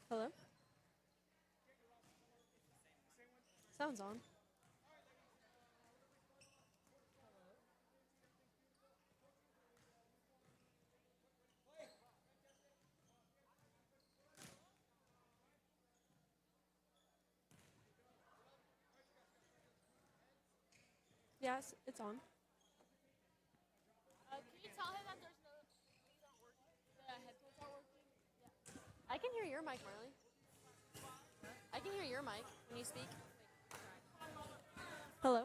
Hello? Sounds on. Yes, it's on. Can you tell him that there's no these aren't working? The headphones aren't working? I can hear your mic, Marley. I can hear your mic when you speak. Hello?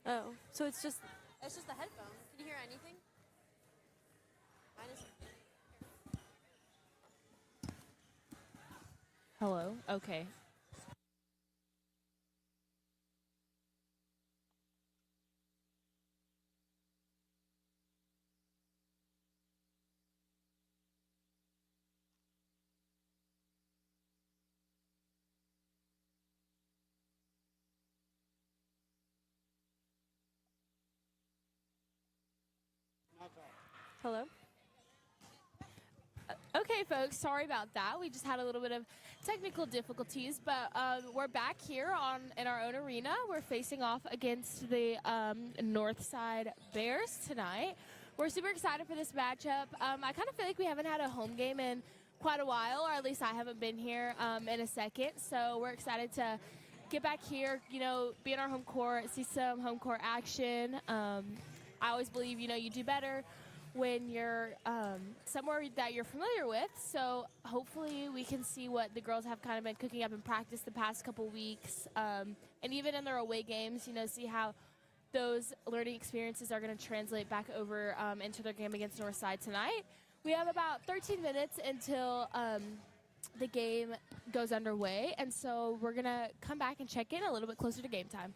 Oh, so it's just the headphone. Can you hear anything? Mine is. Hello? Okay. Hello? Okay, folks, sorry about that. We just had a little bit of technical difficulties, but we're back here in our own arena. We're facing off against the Northside Bears tonight. We're super excited for this matchup. I kind of feel like we haven't had a home game in quite a while, or at least I haven't been here in a second. So we're excited to get back here, be in our home court, see some home court action. I always believe, you do better when you're somewhere that you're familiar with. So hopefully we can see what the girls have kind of been cooking up in practice the past couple weeks. And even in their away games, see how those learning experiences are going to translate back over into their game against Northside tonight. We have about 13 minutes until the game goes underway. And so we're going to come back and check in a little bit closer to game time.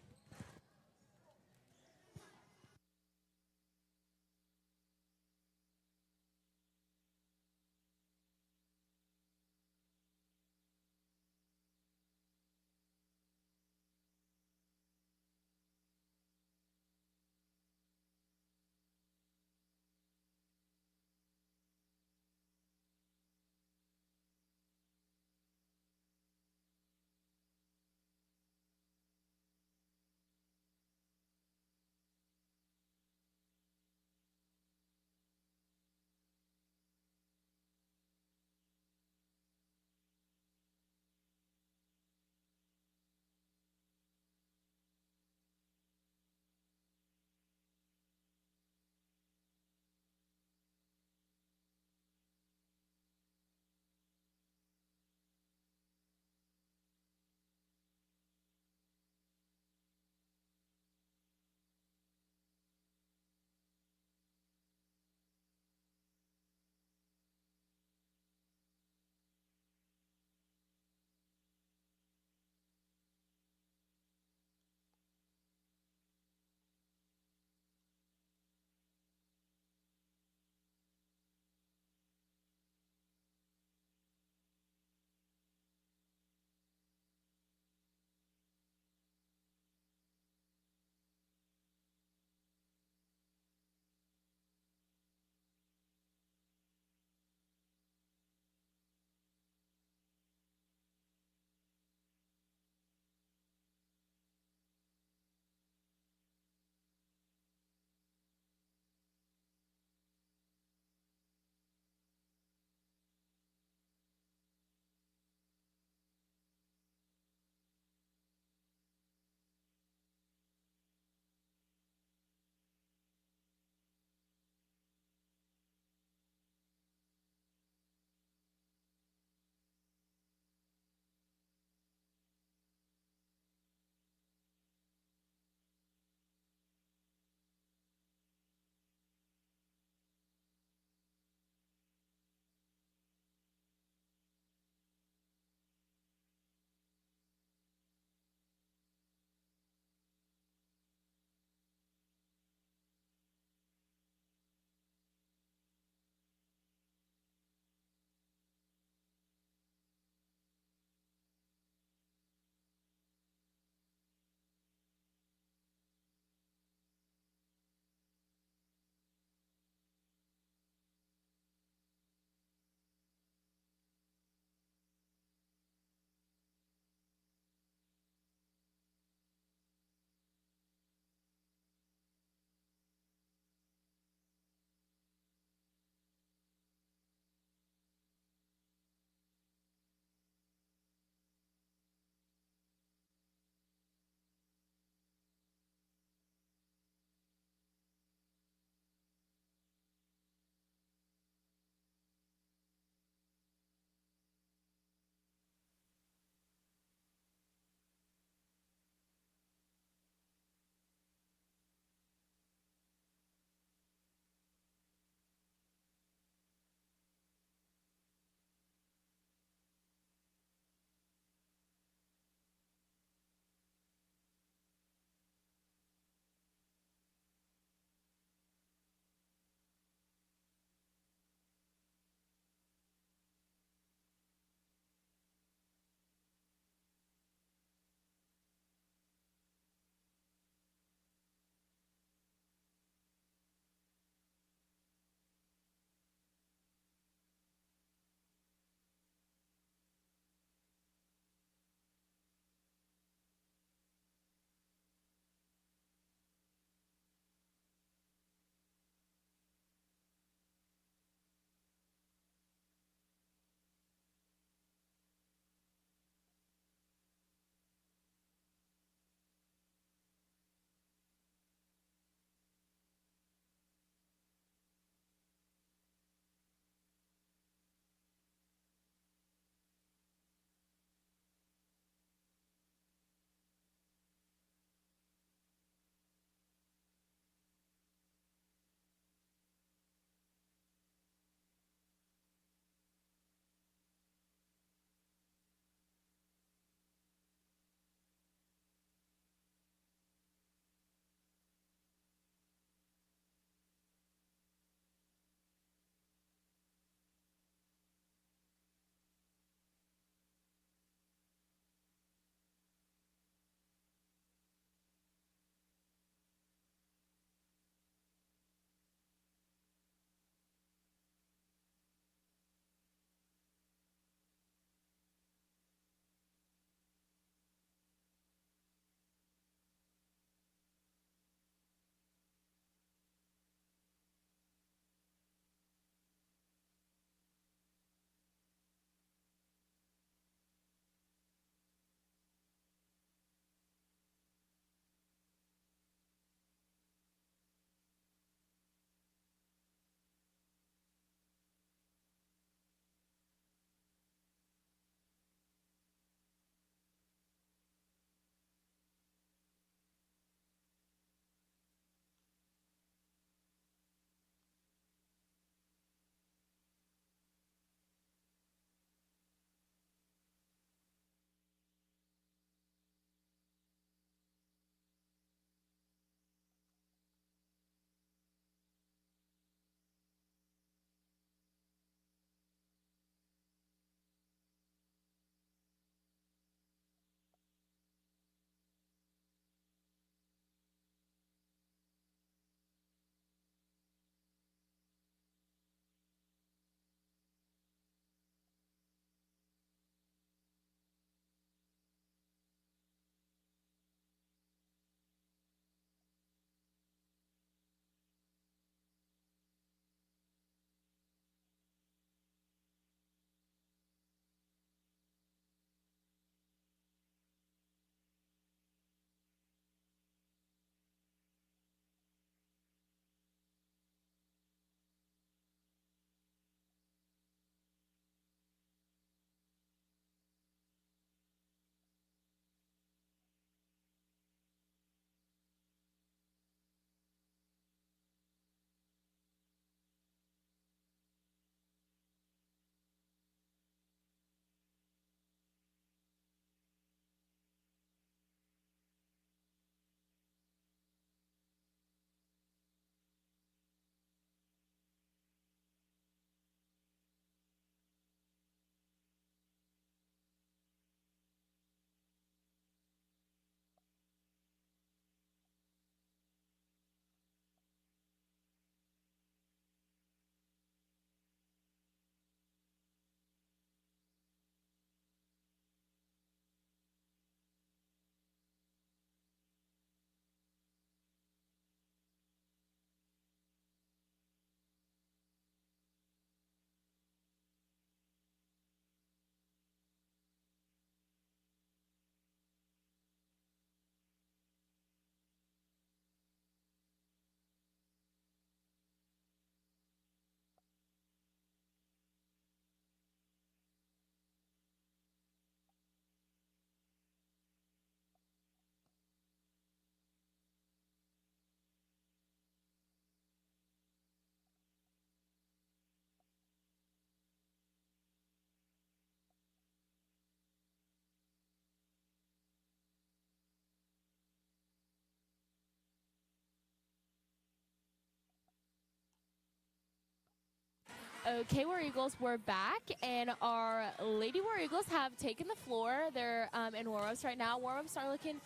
OK War Eagles, we're back, and our Lady War Eagles have taken the floor. They're in warm-ups right now. Warm-ups are looking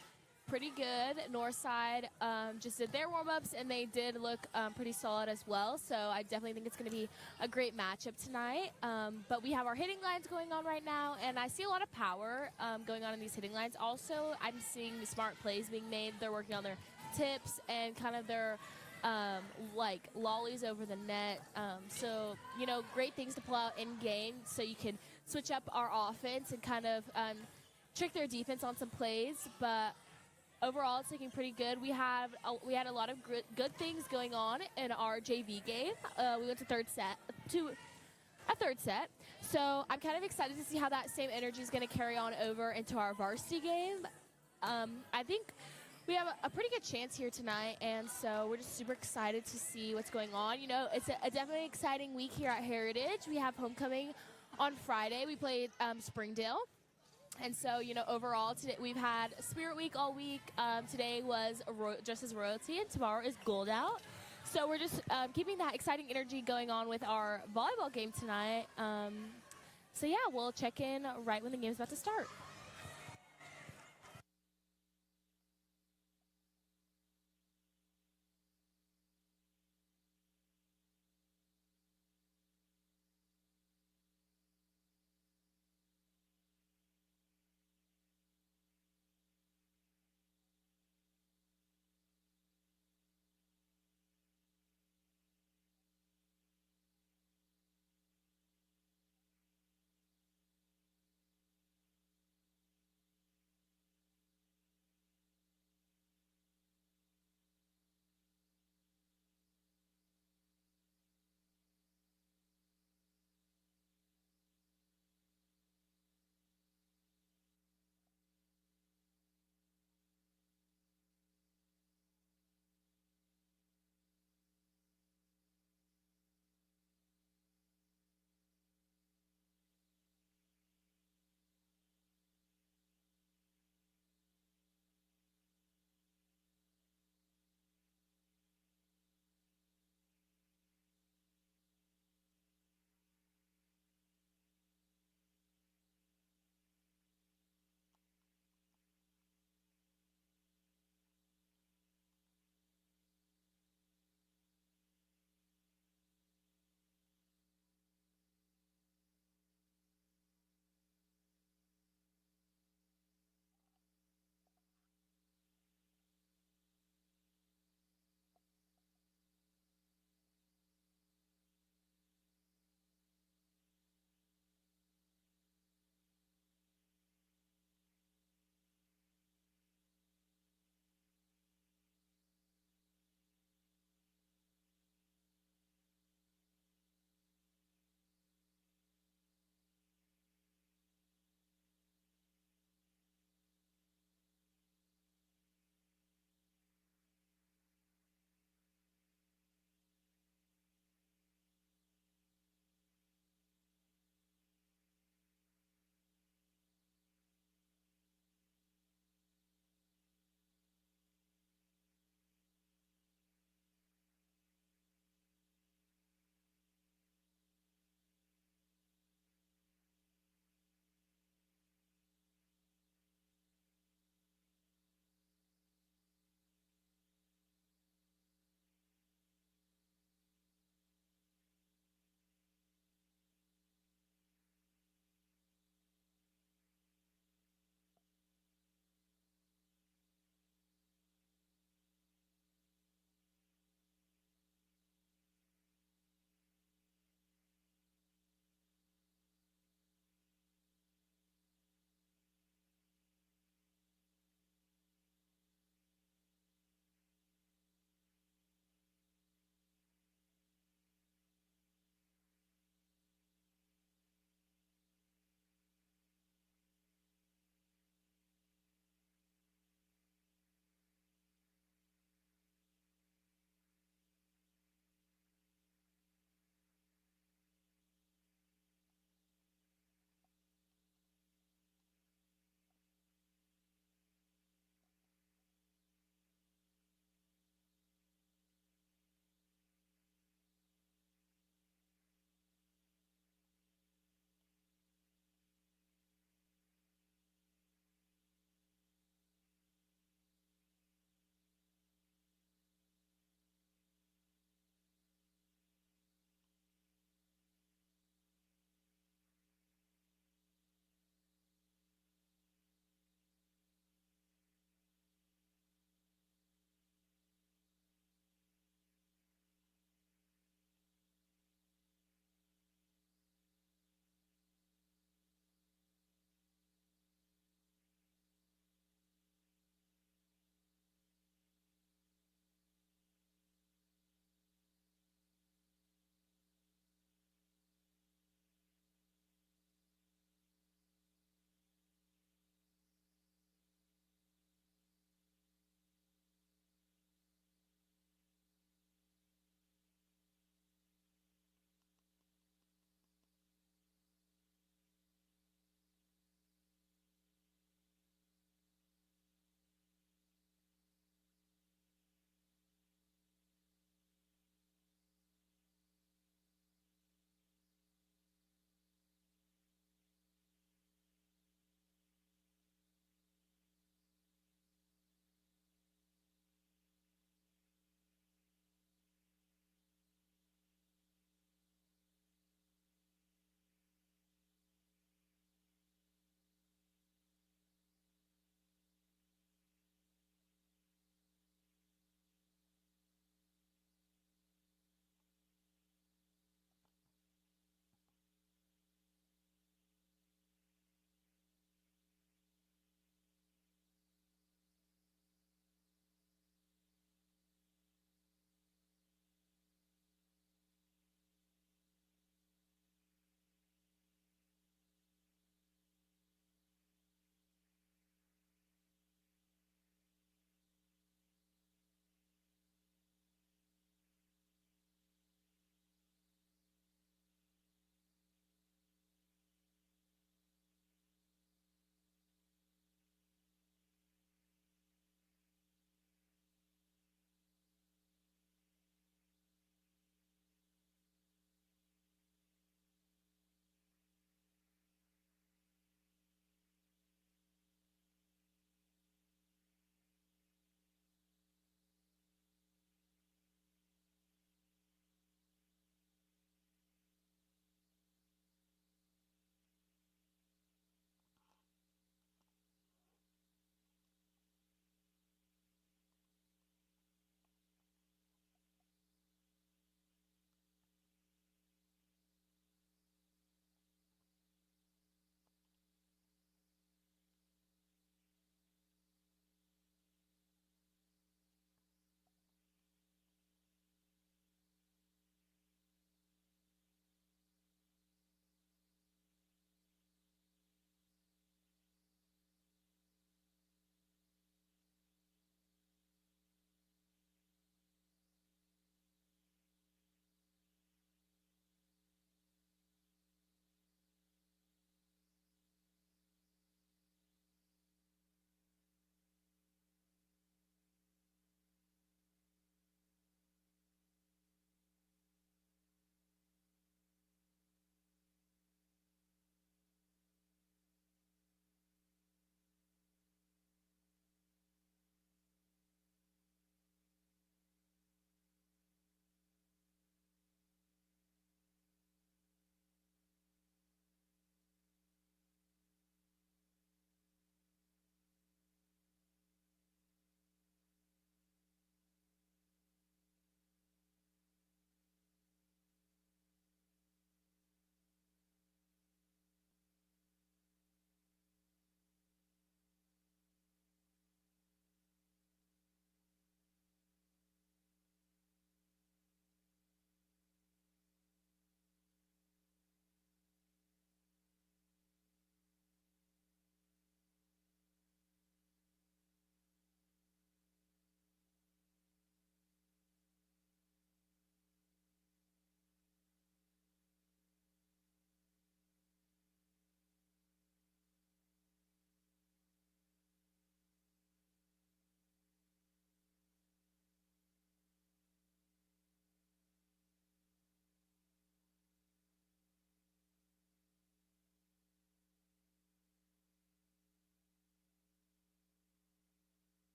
pretty good. Northside just did their warm-ups, and they did look pretty solid as well. So I definitely think it's going to be a great matchup tonight. But we have our hitting lines going on right now, and I see a lot of power going on in these hitting lines. Also, I'm seeing smart plays being made. They're working on their tips and kind of their like lollies over the net. So, you know, great things to pull out in game so you can switch up our offense and kind of trick their defense on some plays. But overall, it's looking pretty good. We had a lot of good things going on in our JV game. We went to a third set. So I'm kind of excited to see how that same energy is going to carry on over into our varsity game. I think we have a pretty good chance here tonight, and so we're just super excited to see what's going on. You know, it's a definitely exciting week here at Heritage. We have homecoming on Friday. We played Springdale. And so, you know, overall, today we've had Spirit Week all week. Today was just as Royalty, and tomorrow is Gold Out. So we're just keeping that exciting energy going on with our volleyball game tonight. So, yeah, we'll check in right when the game's about to start.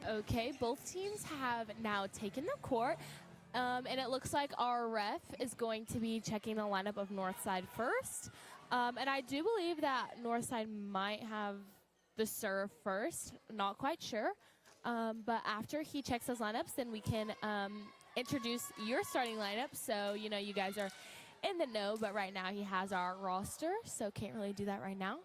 Okay, both teams have now taken the court. And it looks like our ref is going to be checking the lineup of Northside first. And I do believe that Northside might have the serve first. Not quite sure. But after he checks those lineups, then we can introduce your starting lineup. So, you know, you guys are in the know. But right now he has our roster, so can't really do that right now.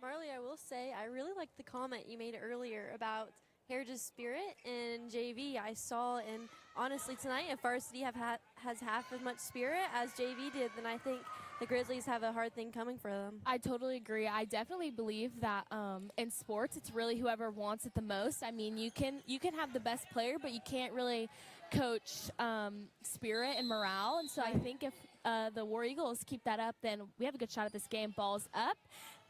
Marley, I will say, I really liked the comment you made earlier about Heritage's spirit in JV. I saw, and honestly, tonight, if varsity has half as much spirit as JV did, then I think the Grizzlies have a hard thing coming for them. I totally agree. I definitely believe that in sports, it's really whoever wants it the most. I mean, you can have the best player, but you can't really coach spirit and morale. And so I think if the War Eagles keep that up, then we have a good shot at this game. Ball's up.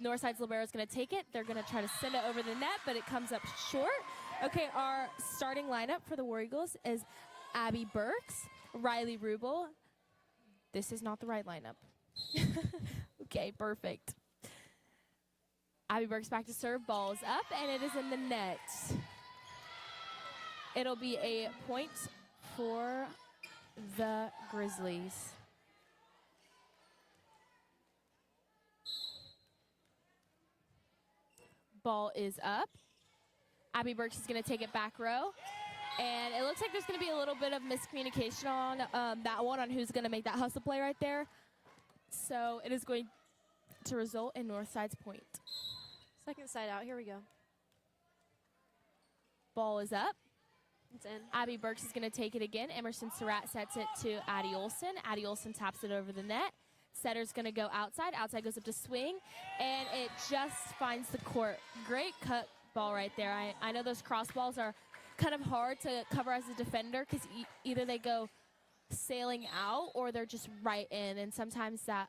Northside's libero is going to take it. They're going to try to send it over the net, but it comes up short. Okay, our starting lineup for the War Eagles is Abby Burks, Riley Rubel. This is not the right lineup. Okay, perfect. Abby Burks back to serve. Ball is up, and it is in the net. It'll be a point for the Grizzlies. Ball is up. Abby Burks is going to take it back row. And it looks like there's going to be a little bit of miscommunication on that one, on who's going to make that hustle play right there. So it is going to result in Northside's point. Second side out. Here we go. Ball is up. It's in. Abby Burks is going to take it again. Emerson Surratt sets it to Addie Olson. Addie Olson taps it over the net. Setter's going to go outside. Outside goes up to swing, and it just finds the court. Great cut ball right there. I know those cross balls are kind of hard to cover as a defender because either they go sailing out or they're just right in, and sometimes that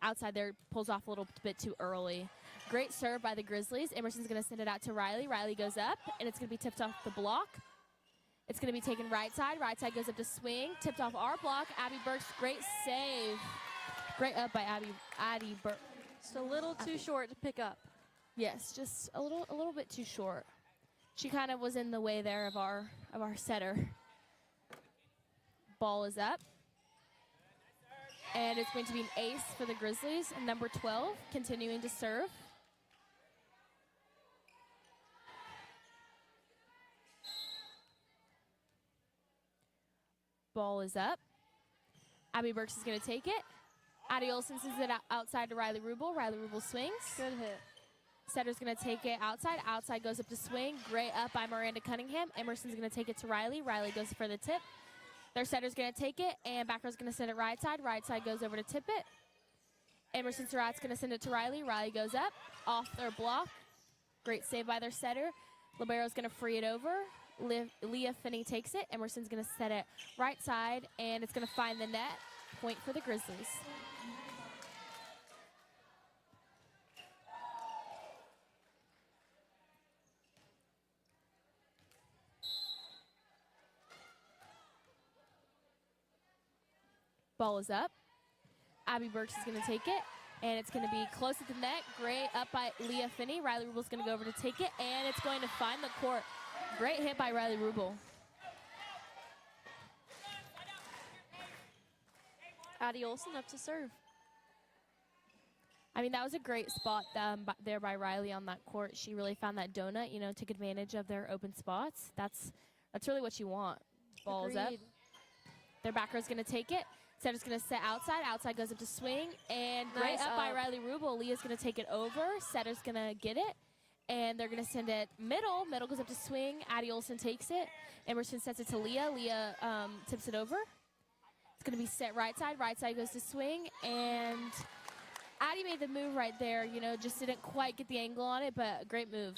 outside there pulls off a little bit too early. Great serve by the Grizzlies. Emerson's going to send it out to Riley. Riley goes up, and it's going to be tipped off the block. It's going to be taken right side. Right side goes up to swing. Tipped off our block. Abby Burks, great save. Great up by Addie Burks. Just a little too short to pick up. Yes, just a little bit too short. She kind of was in the way there of our setter. Ball is up. And it's going to be an ace for the Grizzlies. And number 12 continuing to serve. Ball is up. Abby Burks is going to take it. Addie Olson sends it outside to Riley Rubel. Riley Rubel swings. Good hit. Setter's going to take it outside. Outside goes up to swing. Great up by Miranda Cunningham. Emerson's going to take it to Riley. Riley goes for the tip. Their setter's going to take it, and back row's going to send it right side. Right side goes over to tip it. Emerson Surratt's going to send it to Riley. Riley goes up, off their block. Great save by their setter. Libero's going to free it over. Leah Finney takes it. Emerson's going to set it right side, and it's going to find the net. Point for the Grizzlies. Ball is up. Abby Burks is going to take it, and it's going to be close at the net. Great up by Leah Finney. Riley Rubel's going to go over to take it, and it's going to find the court. Great hit by Riley Rubel. Addie Olson up to serve. I mean, that was a great spot there by Riley on that court. She really found that donut, you know, took advantage of their open spots. That's really what you want. Ball's up. Their back row's going to take it. Setter's going to set outside. Outside goes up to swing. And great up by Riley Rubel. Leah's going to take it over. Setter's going to get it. And they're going to send it middle. Middle goes up to swing. Addie Olson takes it. Emerson sets it to Leah. Leah tips it over. It's going to be set right side. Right side goes to swing. And Addie made the move right there. You know, just didn't quite get the angle on it, but a great move.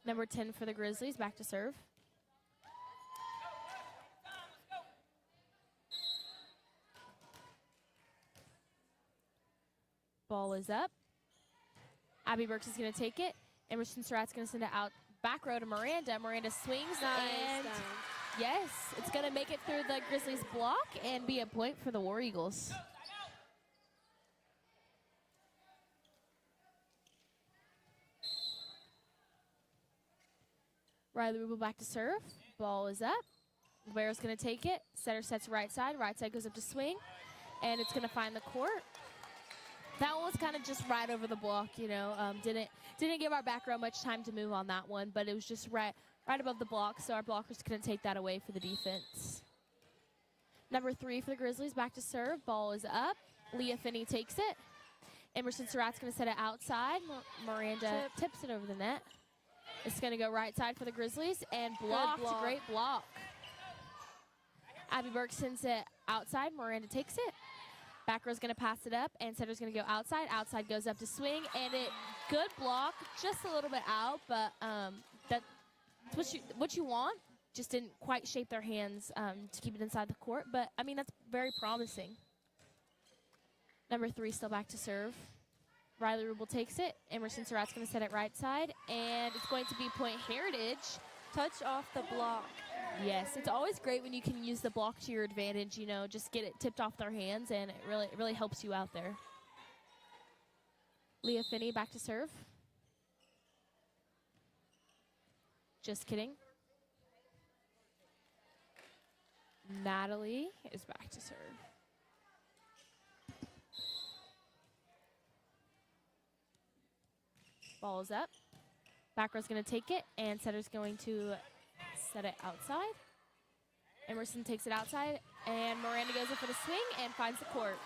Number 10 for the Grizzlies, back to serve. Ball is up. Abby Burks is going to take it. Emerson Surratt's going to send it out back row to Miranda. Miranda swings, and yes, it's going to make it through the Grizzlies block and be a point for the War Eagles. Riley Rubel back to serve. Ball is up. Libero's going to take it. Setter sets right side. Right side goes up to swing. And it's going to find the court. That one was kind of just right over the block, you know. Didn't give our back row much time to move on that one, but it was just right above the block, so our blockers couldn't take that away for the defense. Number 3 for the Grizzlies, back to serve. Ball is up. Leah Finney takes it. Emerson Surratt's going to set it outside. Miranda tips it over the net. It's going to go right side for the Grizzlies and blocked. Block. Great block. Abby Burke sends it outside. Miranda takes it. Back row's going to pass it up, and setter's going to go outside. Outside goes up to swing, and good block, just a little bit out, but that's what you want. Just didn't quite shape their hands to keep it inside the court, but I mean that's very promising. Number 3 still back to serve. Riley Rubel takes it. Emerson Surratt's going to set it right side, and it's going to be point Heritage. Touch off the block. Yes, it's always great when you can use the block to your advantage, you know, just get it tipped off their hands, and it really helps you out there. Leah Finney back to serve. Just kidding. Natalie is back to serve. Ball is up. Back row's going to take it, and setter's going to set it outside. Emerson takes it outside, and Miranda goes up for the swing and finds the court.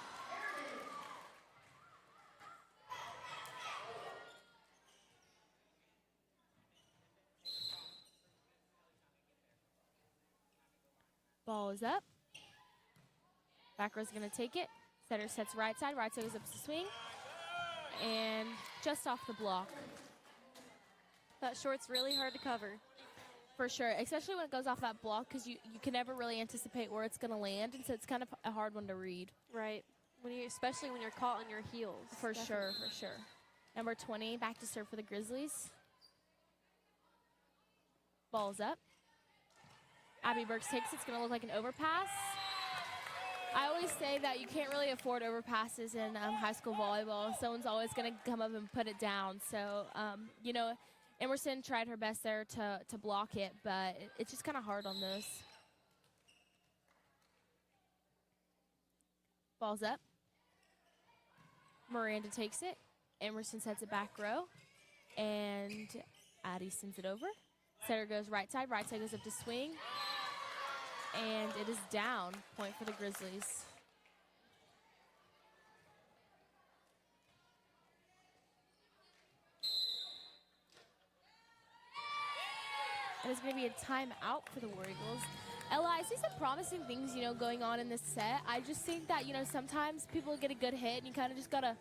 Ball is up. Back row's going to take it. Setter sets right side. Right side goes up to swing. And just off the block. That short's really hard to cover. For sure, especially when it goes off that block, because you can never really anticipate where it's going to land, and so it's kind of a hard one to read. Right. Especially when you're caught on your heels. For sure. Number 20, back to serve for the Grizzlies. Ball's up. Abby Burks takes it. It's going to look like an overpass. I always say that you can't really afford overpasses in high school volleyball. Someone's always going to come up and put it down. So, you know, Emerson tried her best there to block it, but it's just kind of hard on those. Ball's up. Miranda takes it. Emerson sets it back row. And Addie sends it over. Setter goes right side. Right side goes up to swing. And it is down. Point for the Grizzlies. And it's going to be a timeout for the War Eagles. Ella, I see some promising things, you know, going on in this set. I just think that, you know, sometimes people get a good hit and you kind of just got to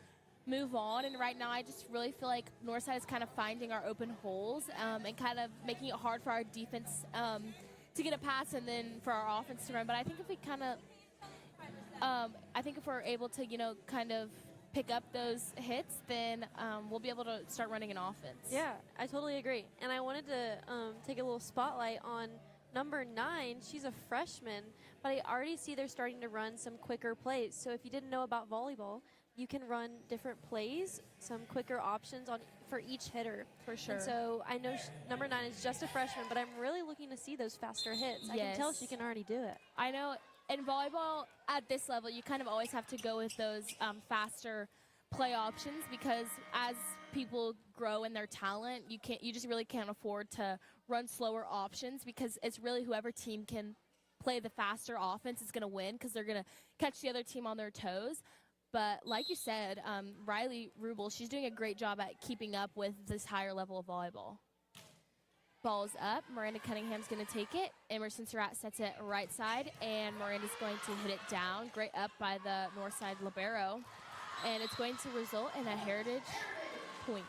move on. And right now I just really feel like Northside is kind of finding our open holes and kind of making it hard for our defense to get a pass and then for our offense to run. But I think if we kind of, I think if we're able to, you know, kind of pick up those hits, then we'll be able to start running an offense. Yeah, I totally agree. And I wanted to take a little spotlight on number 9. She's a freshman, but I already see they're starting to run some quicker plays. So if you didn't know about volleyball, you can run different plays, some quicker options for each hitter. For sure. And so I know number 9 is just a freshman, but I'm really looking to see those faster hits. Yes. I can tell she can already do it. I know. In volleyball, at this level, you kind of always have to go with those faster play options because as people grow in their talent, you just really can't afford to run slower options because it's really whoever team can play the faster offense is going to win because they're going to catch the other team on their toes. But like you said, Riley Rubel, she's doing a great job at keeping up with this higher level of volleyball. Ball's up. Miranda Cunningham's going to take it. Emerson Surratt sets it right side, and Miranda's going to hit it down. Great up by the Northside libero. And it's going to result in a Heritage point.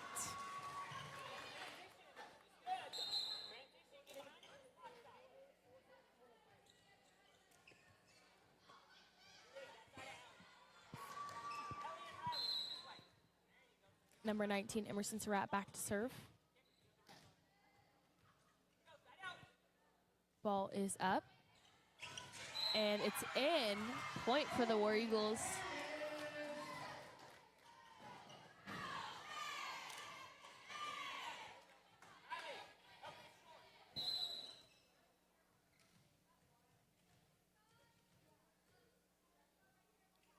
Number 19, Emerson Surratt back to serve. Ball is up. And it's in. Point for the War Eagles.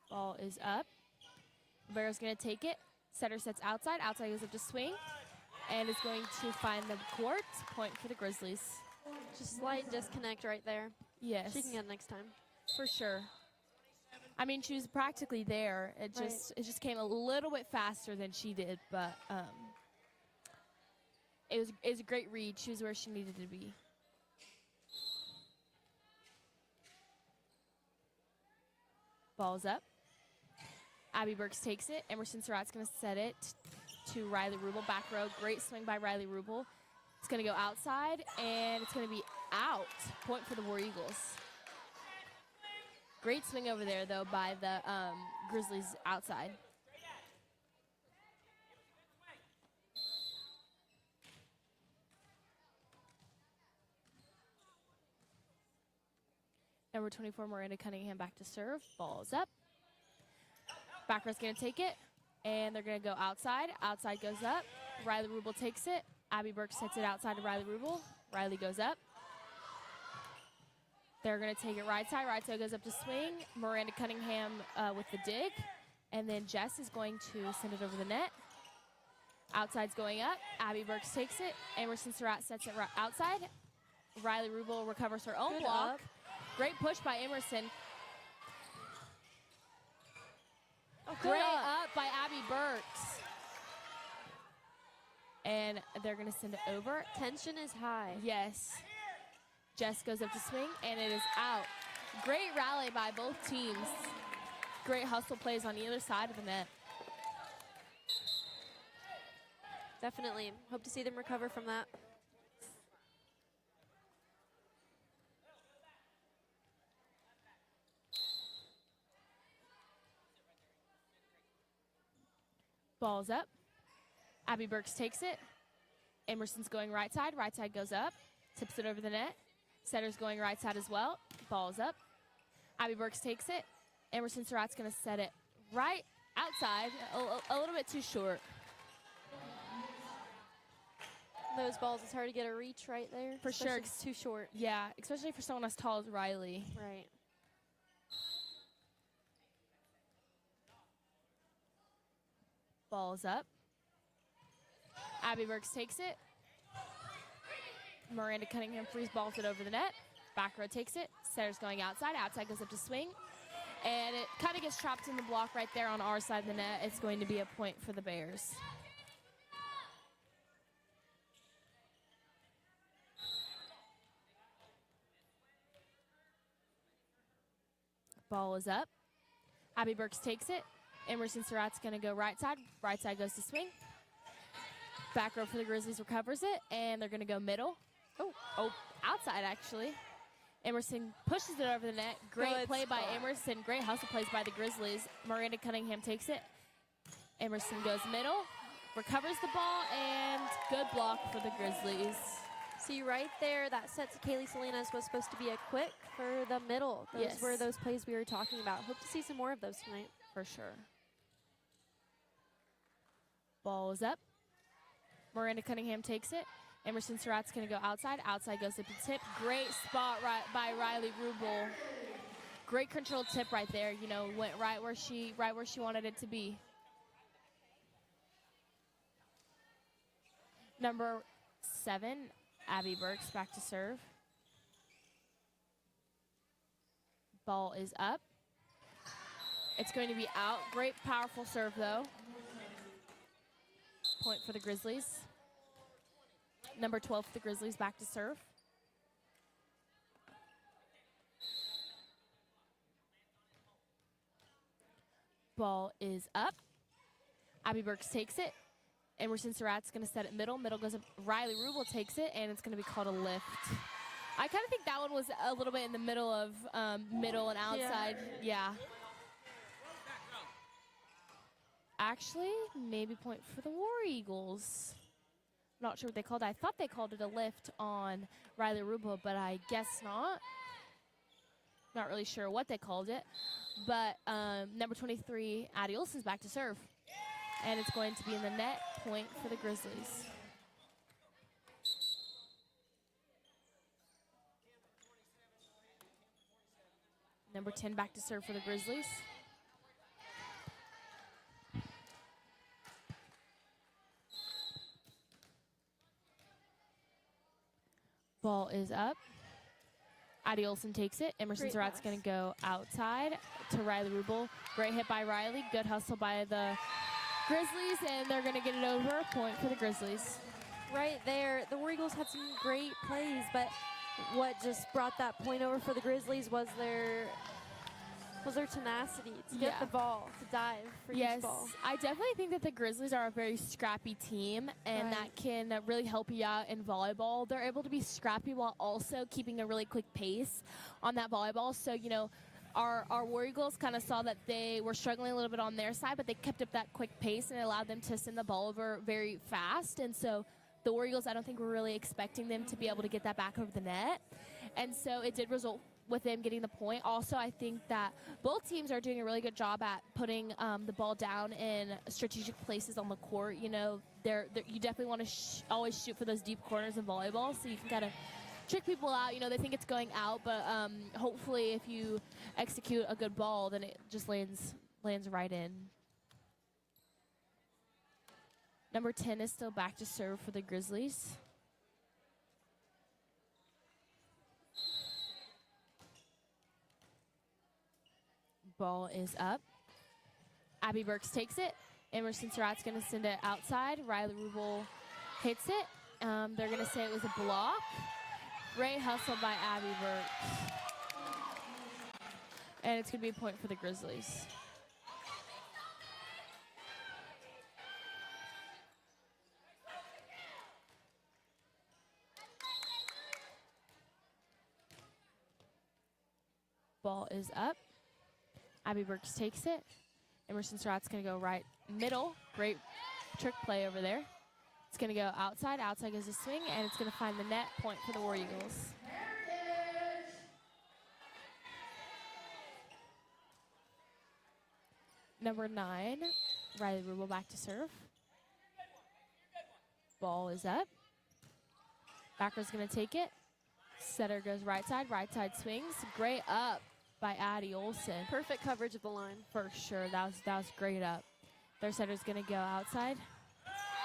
Ball is up. Bear's going to take it. Setter sets outside. Outside goes up to swing. And is going to find the court. Point for the Grizzlies. Just slight disconnect right there. Yes. She can get it next time. For sure. I mean, she was practically there. It just came a little bit faster than she did, but it was a great read. She was where she needed to be. Ball's up. Abby Burks takes it. Emerson Surratt's going to set it to Riley Rubel. Back row. Great swing by Riley Rubel. It's going to go outside, and it's going to be out. Point for the War Eagles. Great swing over there, though, by the Grizzlies outside. Number 24, Miranda Cunningham back to serve. Ball's up. Back row's going to take it, and they're going to go outside. Outside goes up. Riley Rubel takes it. Abby Burks sets it outside to Riley Rubel. Riley goes up. They're going to take it right side. Right side goes up to swing. Miranda Cunningham with the dig. And then Jess is going to send it over the net. Outside's going up. Abby Burks takes it. Emerson Surratt sets it right outside. Riley Rubel recovers her own block. Up. Great push by Emerson. Oh, Great up by Abby Burks. And they're going to send it over. Tension is high. Yes. Jess goes up to swing, and it is out. Great rally by both teams. Great hustle plays on either side of the net. Definitely. Hope to see them recover from that. Ball's up. Abby Burks takes it. Emerson's going right side. Right side goes up. Tips it over the net. Setter's going right side as well. Ball's up. Abby Burks takes it. Emerson Surratt's going to set it right outside. A little bit too short. Those balls, it's hard to get a reach right there. For sure. It's too short. Yeah, especially for someone as tall as Riley. Right. Ball's up. Abby Burks takes it. Miranda Cunningham freeze balls it over the net. Back row takes it. Setter's going outside. Outside goes up to swing. And it kind of gets trapped in the block right there on our side of the net. It's going to be a point for the Bears. Ball is up. Abby Burks takes it. Emerson Surratt's going to go right side. Right side goes to swing. Back row for the Grizzlies recovers it, and they're going to go middle. Oh, outside actually. Emerson pushes it over the net. Great play by Emerson. Great hustle plays by the Grizzlies. Miranda Cunningham takes it. Emerson goes middle, recovers the ball, and good block for the Grizzlies. See right there, that set to Kaylee Salinas was supposed to be a quick for the middle. Those were those plays we were talking about. Hope to see some more of those tonight. For sure. Ball is up. Miranda Cunningham takes it. Emerson Surratt's going to go outside. Outside goes up to tip. Great spot right by Riley Rubel. Great controlled tip right there. You know, went right where she wanted it to be. Number 7, Abby Burks back to serve. Ball is up. It's going to be out. Great powerful serve though. Point for the Grizzlies. Number 12 for the Grizzlies back to serve. Ball is up. Abby Burks takes it. Emerson Surratt's going to set it middle. Middle goes up. Riley Rubel takes it, and it's going to be called a lift. I kind of think that one was a little bit in the middle of middle and outside. Yeah. Actually, maybe point for the War Eagles. Not sure what they called it. I thought they called it a lift on Riley Rubel, but I guess not. Not really sure what they called it. But number 23, Addie Olsen's back to serve. And it's going to be in the net. Point for the Grizzlies. Number 10 back to serve for the Grizzlies. Ball is up. Addie Olson takes it. Emerson Great Surratt's pass. going to go outside to Riley Rubel. Great hit by Riley. Good hustle by the Grizzlies, and they're going to get it over. Point for the Grizzlies. Right there, the War Eagles had some great plays, but what just brought that point over for the Grizzlies was their tenacity to get the ball, to dive for each ball. I definitely think that the Grizzlies are a very scrappy team, and that can really help you out in volleyball. They're able to be scrappy while also keeping a really quick pace on that volleyball. So, you know, our War Eagles kind of saw that they were struggling a little bit on their side, but they kept up that quick pace, and it allowed them to send the ball over very fast. And so the War Eagles, I don't think we're really expecting them to be able to get that back over the net. And so it did result with them getting the point. Also, I think that both teams are doing a really good job at putting the ball down in strategic places on the court. You know, you definitely want to always shoot for those deep corners in volleyball, so you can kind of trick people out. You know, they think it's going out, but hopefully if you execute a good ball, then it just lands right in. Number 10 is still back to serve for the Grizzlies. Ball is up. Abby Burks takes it. Emerson Surratt's going to send it outside. Riley Rubel hits it. They're going to say it was a block. Great hustle by Abby Burks. And it's going to be a point for the Grizzlies. Ball is up. Abby Burks takes it. Emerson Surratt's going to go right middle. Great trick play over there. It's going to go outside. Outside goes a swing, and it's going to find the net. Point for the War Eagles. Number 9, Riley Rubel back to serve. Ball is up. Backer's going to take it. Setter goes right side swings. Great up by Addie Olson. Perfect coverage of the line. For sure, that was great up. Their setter's going to go outside,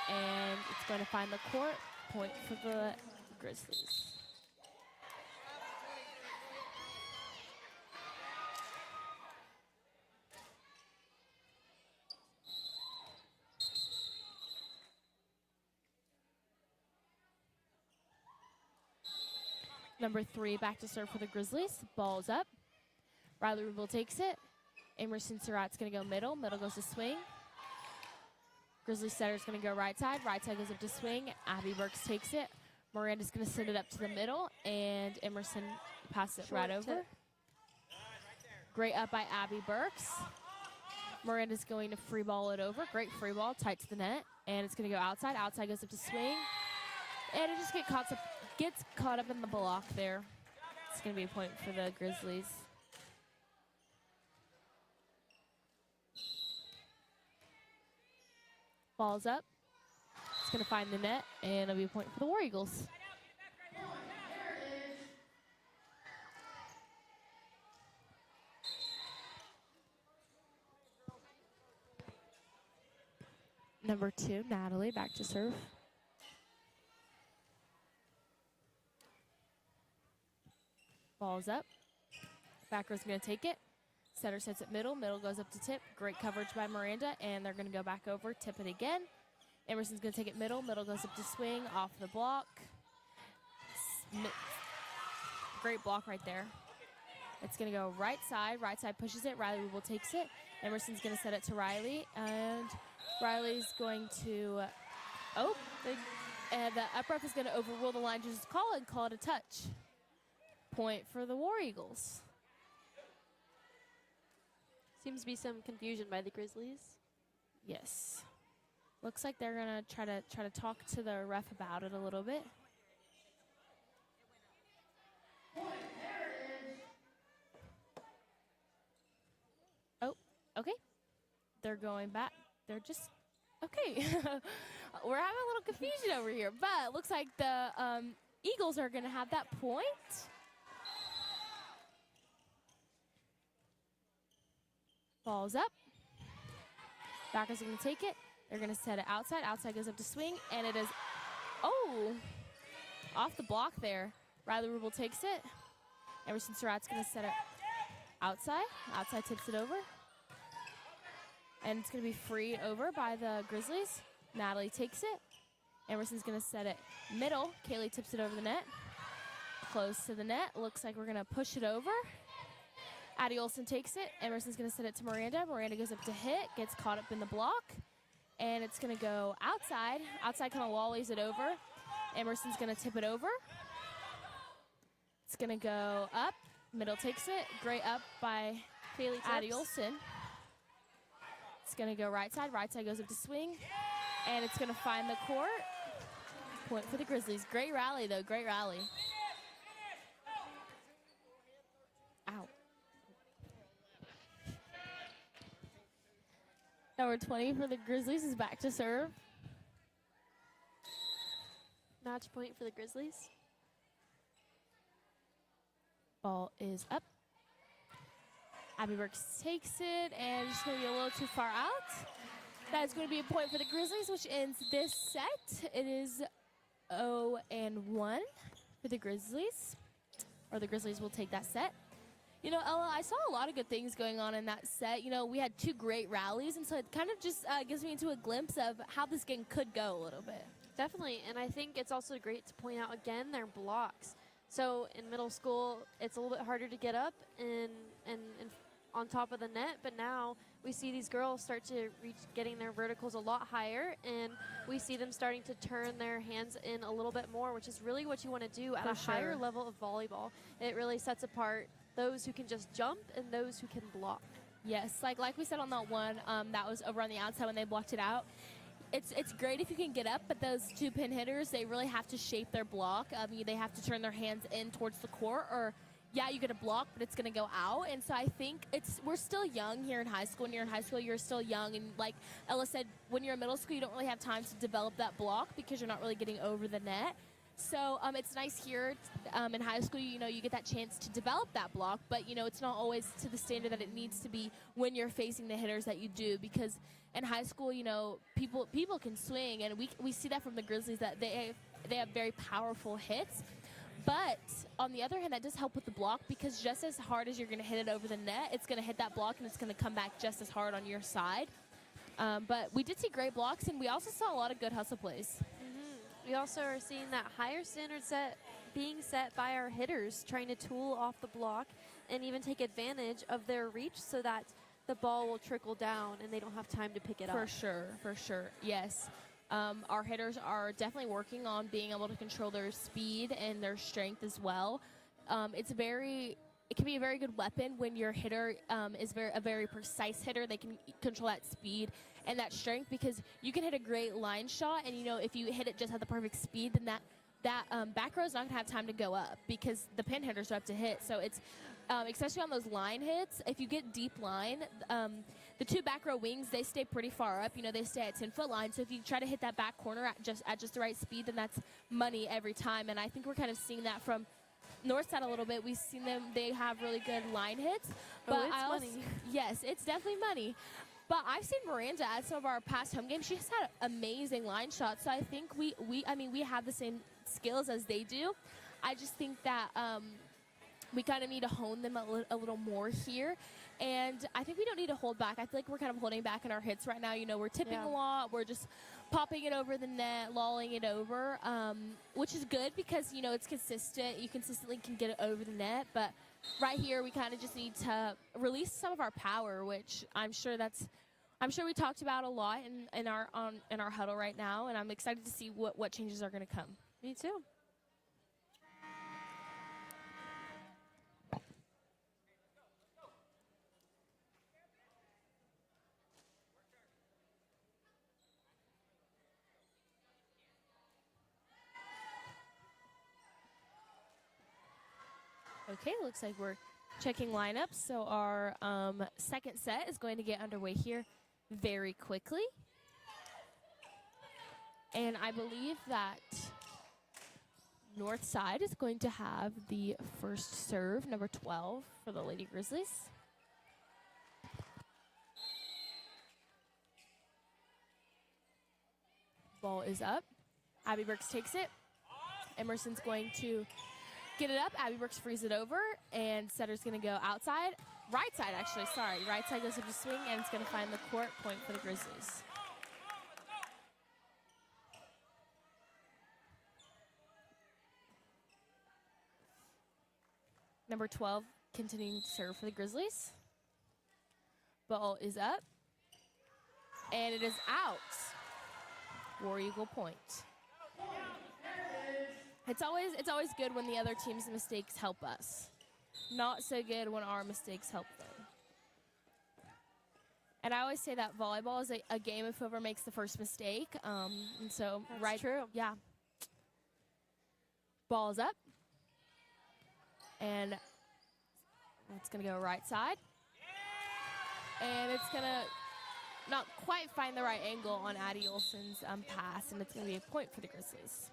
and it's going to find the court. Point for the Grizzlies. Number 3 back to serve for the Grizzlies. Ball's up. Riley Rubel takes it. Emerson Surratt's going to go middle. Middle goes to swing. Grizzlies setter's going to go right side. Right side goes up to swing. Abby Burks takes it. Miranda's going to send it up to the middle, and Emerson passes it right over. Great up by Abby Burks. Miranda's going to free ball it over. Great free ball, tight to the net, and it's going to go outside. Outside goes up to swing, and it just gets caught up in the block there. It's going to be a point for the Grizzlies. Ball's up. It's going to find the net, and it'll be a point for the War Eagles. Number 2, Natalie, back to serve. Ball's up. Backer's going to take it. Setter sets it middle. Middle goes up to tip. Great coverage by Miranda, and they're going to go back over, tip it again. Emerson's going to take it middle. Middle goes up to swing, off the block. Great block right there. It's going to go right side. Right side pushes it. Riley Rubel takes it. Emerson's going to set it to Riley, and Riley's going to, and the up ref is going to overrule the line judge's call and call it a touch. Point for the War Eagles. Seems to be some confusion by the Grizzlies. Yes. Looks like they're gonna try to talk to the ref about it a little bit. Oh, okay. They're going back. They're just okay. We're having a little confusion over here, but it looks like the Eagles are gonna have that point. Ball's up. Backers are going to take it. They're going to set it outside. Outside goes up to swing, and it is, off the block there. Riley Rubel takes it. Emerson Surratt's going to set it outside. Outside tips it over. And it's going to be free over by the Grizzlies. Natalie takes it. Emerson's going to set it middle. Kaylee tips it over the net. Close to the net. Looks like we're going to push it over. Addie Olson takes it. Emerson's going to set it to Miranda. Miranda goes up to hit. Gets caught up in the block. And it's going to go outside. Outside kind of lollies it over. Emerson's going to tip it over. It's going to go up. Middle takes it. Great up by Kaylee Addie tips. Olson. It's going to go right side. Right side goes up to swing. And it's going to find the court. Point for the Grizzlies. Great rally, though. Great rally. Ow. Number 20 for the Grizzlies is back to serve. Match point for the Grizzlies. Ball is up. Abby Burks takes it, and it's going to be a little too far out. That is going to be a point for the Grizzlies, which ends this set. It is 0-1 for the Grizzlies, or the Grizzlies will take that set. You know, Ella, I saw a lot of good things going on in that set. You know, we had 2 great rallies, and so it kind of just gives me into a glimpse of how this game could go a little bit. Definitely, and I think it's also great to point out again their blocks. So in middle school, it's a little bit harder to get up and on top of the net, but now we see these girls start to reach getting their verticals a lot higher, and we see them starting to turn their hands in a little bit more, which is really what you want to do at a higher level of volleyball. It really sets apart those who can just jump and those who can block. Yes, like we said on that one, that was over on the outside when they blocked it out. It's great if you can get up, but those 2 pin hitters, they really have to shape their block. They have to turn their hands in towards the court, or yeah, you get a block, but it's going to go out. And so I think we're still young here in high school. When you're in high school, you're still young. And like Ella said, when you're in middle school, you don't really have time to develop that block because you're not really getting over the net. So it's nice here in high school, you know, you get that chance to develop that block, but, you know, it's not always to the standard that it needs to be when you're facing the hitters that you do, because in high school, you know, people can swing, and we see that from the Grizzlies, that they have very powerful hits. But on the other hand, that does help with the block, because just as hard as you're going to hit it over the net, it's going to hit that block and it's going to come back just as hard on your side. But we did see great blocks, and we also saw a lot of good hustle plays. We also are seeing that higher standard set being set by our hitters, trying to tool off the block and even take advantage of their reach so that the ball will trickle down and they don't have time to pick it up. For sure, yes. Our hitters are definitely working on being able to control their speed and their strength as well. It can be a very good weapon when your hitter is a very precise hitter. They can control that speed and that strength, because you can hit a great line shot, and you know, if you hit it just at the perfect speed, then that back row is not going to have time to go up because the pin hitters are up to hit. So it's especially on those line hits, if you get deep line, the 2 back row wings, they stay pretty far up. You know, they stay at 10-foot line. So if you try to hit that back corner at just the right speed, then that's money every time. And I think we're kind of seeing that from Northside a little bit. We've seen them; they have really good line hits. But it's money. Yes, it's definitely money. But I've seen Miranda at some of our past home games. She's had amazing line shots. So I think we have the same skills as they do. I just think that we kind of need to hone them a little more here. And I think we don't need to hold back. I feel like we're kind of holding back in our hits right now. You know, we're tipping a lot. We're just popping it over the net, lolling it over, which is good because, you know, it's consistent. You consistently can get it over the net. But right here, we kind of just need to release some of our power, which I'm sure we talked about a lot in our huddle right now. And I'm excited to see what changes are going to come. Me too. Okay, looks like we're checking lineups. So our second set is going to get underway here very quickly. And I believe that Northside is going to have the first serve, number 12 for the Lady Grizzlies. Ball is up. Abby Burks takes it. Emerson's going to get it up. Abby Brooks frees it over, and setter's going to go outside. Right side, actually, sorry. Right side goes up to swing, and it's going to find the court point for the Grizzlies. Number 12 continuing to serve for the Grizzlies. Ball is up, and it is out. War Eagle point. It's always good when the other team's mistakes help us. Not so good when our mistakes help them. And I always say that volleyball is a game if whoever makes the first mistake. And so That's true. Yeah. Ball's up. And it's going to go right side. And it's going to not quite find the right angle on Addie Olsen's pass, and it's going to be a point for the Grizzlies.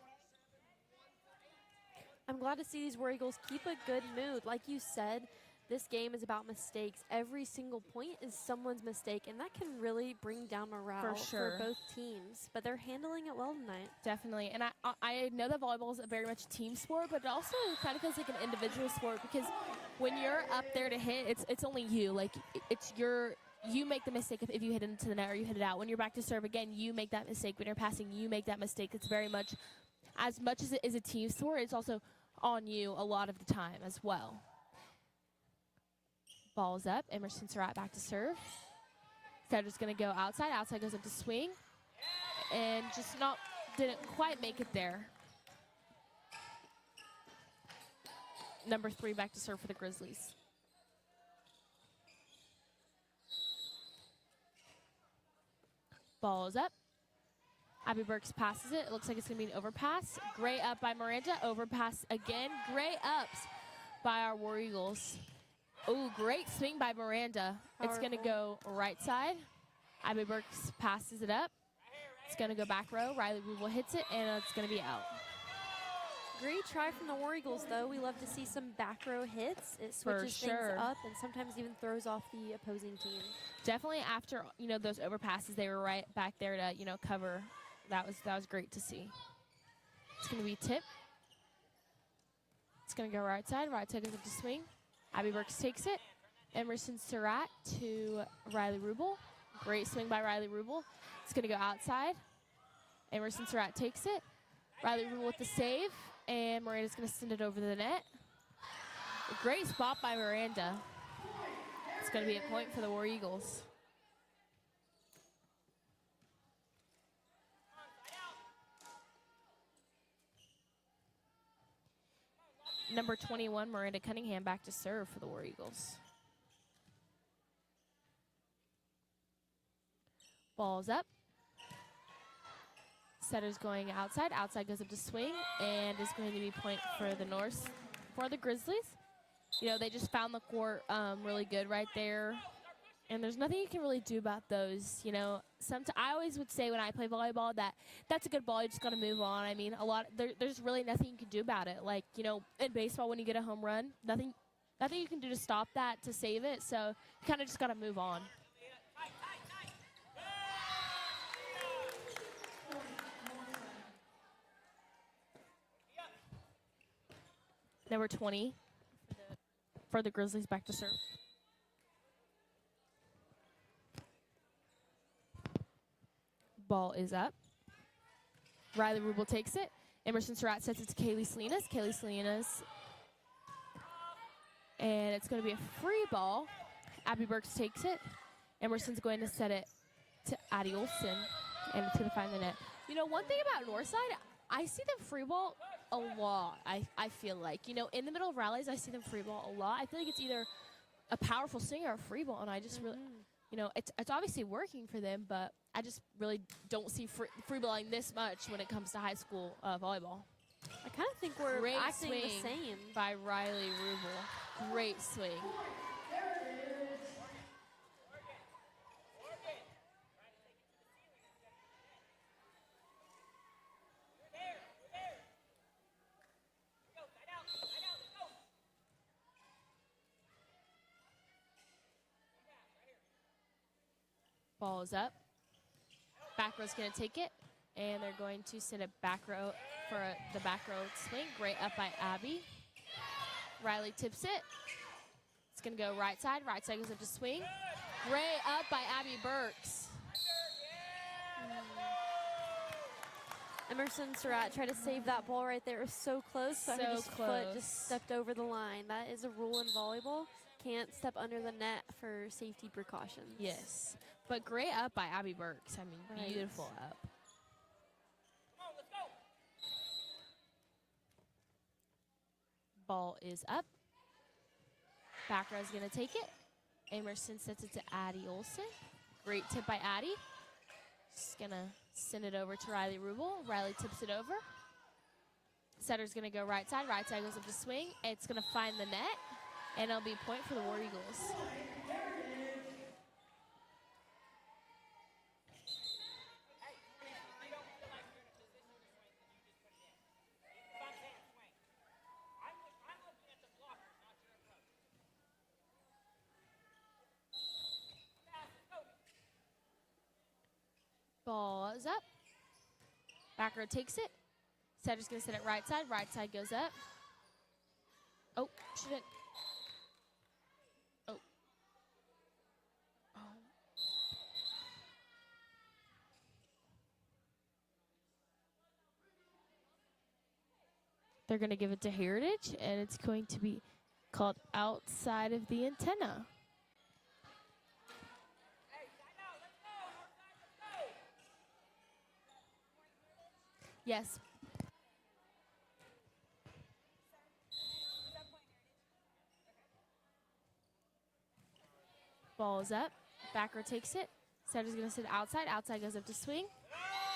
I'm glad to see these War Eagles keep a good mood. Like you said, this game is about mistakes. Every single point is someone's mistake, and that can really bring down morale for both teams. But they're handling it well tonight. Definitely. And I know that volleyball is very much a team sport, but it also kind of feels like an individual sport, because when you're up there to hit, it's only you. Like, you make the mistake if you hit into the net or you hit it out. When you're back to serve again, you make that mistake. When you're passing, you make that mistake. It's very much as it is a team sport, it's also on you a lot of the time as well. Ball's up. Emerson Surratt back to serve. Setter's going to go outside. Outside goes up to swing. And just didn't quite make it there. Number 3 back to serve for the Grizzlies. Ball is up. Abby Burks passes it. It looks like it's going to be an overpass. Great up by Miranda. Overpass again. Great ups by our War Eagles. Oh, great swing by Miranda. Powerful. It's going to go right side. Abby Burks passes it up. It's going to go back row. Riley Rubel hits it, and it's going to be out. Great try from the War Eagles, though. We love to see some back row hits. It switches things up and sometimes even throws off the opposing team. Definitely after, those overpasses, they were right back there to, cover. That was great to see. It's going to be tip. It's going to go right side. Right side goes up to swing. Abby Burks takes it. Emerson Surratt to Riley Rubel. Great swing by Riley Rubel. It's going to go outside. Emerson Surratt takes it. Riley Rubel with the save. And Miranda's going to send it over the net. A great spot by Miranda. It's going to be a point for the War Eagles. Number 21, Miranda Cunningham, back to serve for the War Eagles. Ball's up. Setter's going outside. Outside goes up to swing, and is going to be point for the Grizzlies. They just found the court really good right there. And there's nothing you can really do about those. I always would say when I play volleyball that's a good ball. You just got to move on. I mean, there's really nothing you can do about it. Like, in baseball, when you get a home run, nothing you can do to stop that, to save it. So you kind of just got to move on. Number 20 for the Grizzlies, back to serve. Ball is up. Riley Rubel takes it. Emerson Surratt sets it to Kaylee Salinas. Kaylee Salinas. And it's going to be a free ball. Abby Burks takes it. Emerson's going to set it to Addie Olsen. And it's going to find the net. One thing about Northside, I see them free ball a lot, I feel like. In the middle of rallies, I see them free ball a lot. I feel like it's either a powerful swing or a free ball. And I just really, it's obviously working for them, but I just really don't see free balling this much when it comes to high school volleyball. I kind of think we're acting the same. By Riley Rubel. Great swing. Ball is up. Back row's going to take it, and they're going to send it back row for the back row swing. Great up by Abby. Riley tips it. It's going to go right side. Right side goes up to swing. Great up by Abby Burks. Emerson Surratt tried to save that ball right there. It was so close, but her foot just stepped over the line. That is a rule in volleyball. Can't step under the net for safety precautions. Yes, but great up by Abby Burks. I mean, beautiful up. Ball is up. Back row is going to take it. Emerson sets it to Addie Olson. Great tip by Addie. She's going to send it over to Riley Rubel. Riley tips it over. Setter's going to go right side. Right side goes up to swing. It's going to find the net, and it'll be a point for the War Eagles. Ball is up. Back row takes it. Setter's going to set it right side. Right side goes up. Oh, shouldn't. Oh. Oh. They're going to give it to Heritage, and it's going to be called outside of the antenna. Yes. Ball is up. Back row takes it. Setter's going to sit outside. Outside goes up to swing.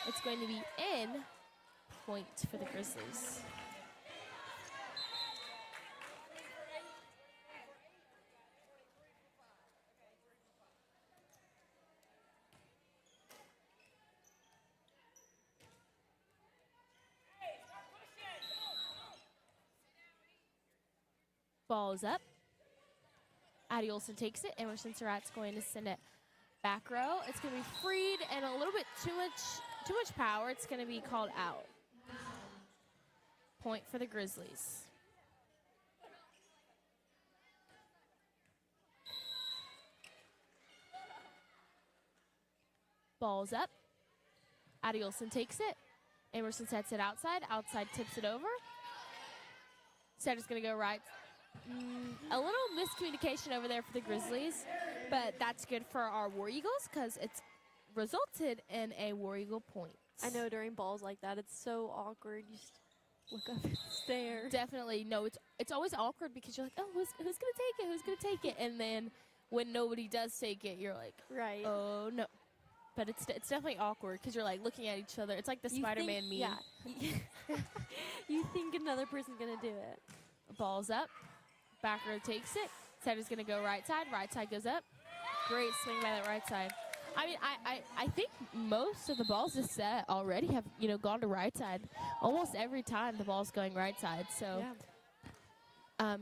It's going to be in. Point for the Grizzlies. Ball is up. Addie Olson takes it. Emerson Surratt's going to send it back row. It's going to be freed and a little bit too much power. It's going to be called out. Point for the Grizzlies. Ball's up. Addie Olson takes it. Emerson sets it outside. Outside tips it over. Setter's going to go right. A little miscommunication over there for the Grizzlies, but that's good for our War Eagles because it's resulted in a War Eagle point. I know during balls like that, it's so awkward. You just look up and stare. Definitely. No, it's always awkward because you're like, oh, who's going to take it? Who's going to take it? And then when nobody does take it, you're like, right. Oh, no. But it's definitely awkward because you're like looking at each other. It's like the Spider-Man meme. Yeah. You think another person's going to do it. Ball's up. Back row takes it. Setter's going to go right side. Right side goes up. Great swing by that right side. I mean, I think most of the balls this set already have, gone to right side. Almost every time the ball's going right side. So, yeah.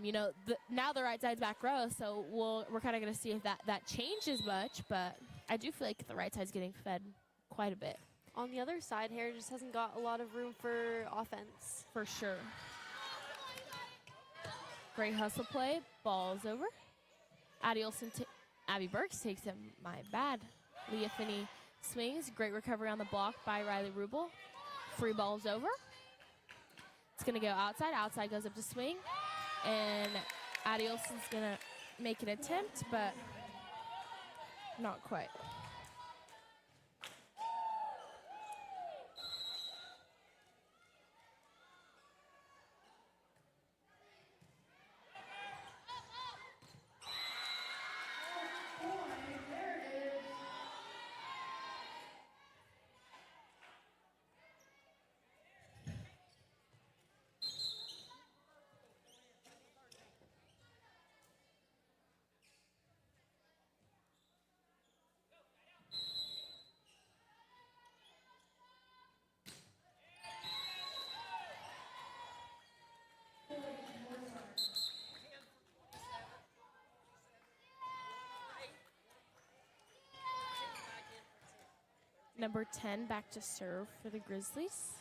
Now the right side's back row, so we're kind of going to see if that changes much. But I do feel like the right side's getting fed quite a bit. On the other side, Heritage just hasn't got a lot of room for offense. For sure. Great hustle play. Ball's over. Addie Olson, Abby Burks takes it. My bad. Leah Finney swings. Great recovery on the block by Riley Rubel. Free ball's over. It's going to go outside. Outside goes up to swing. And Addie Olson's going to make an attempt, but not quite. Number 10 back to serve for the Grizzlies.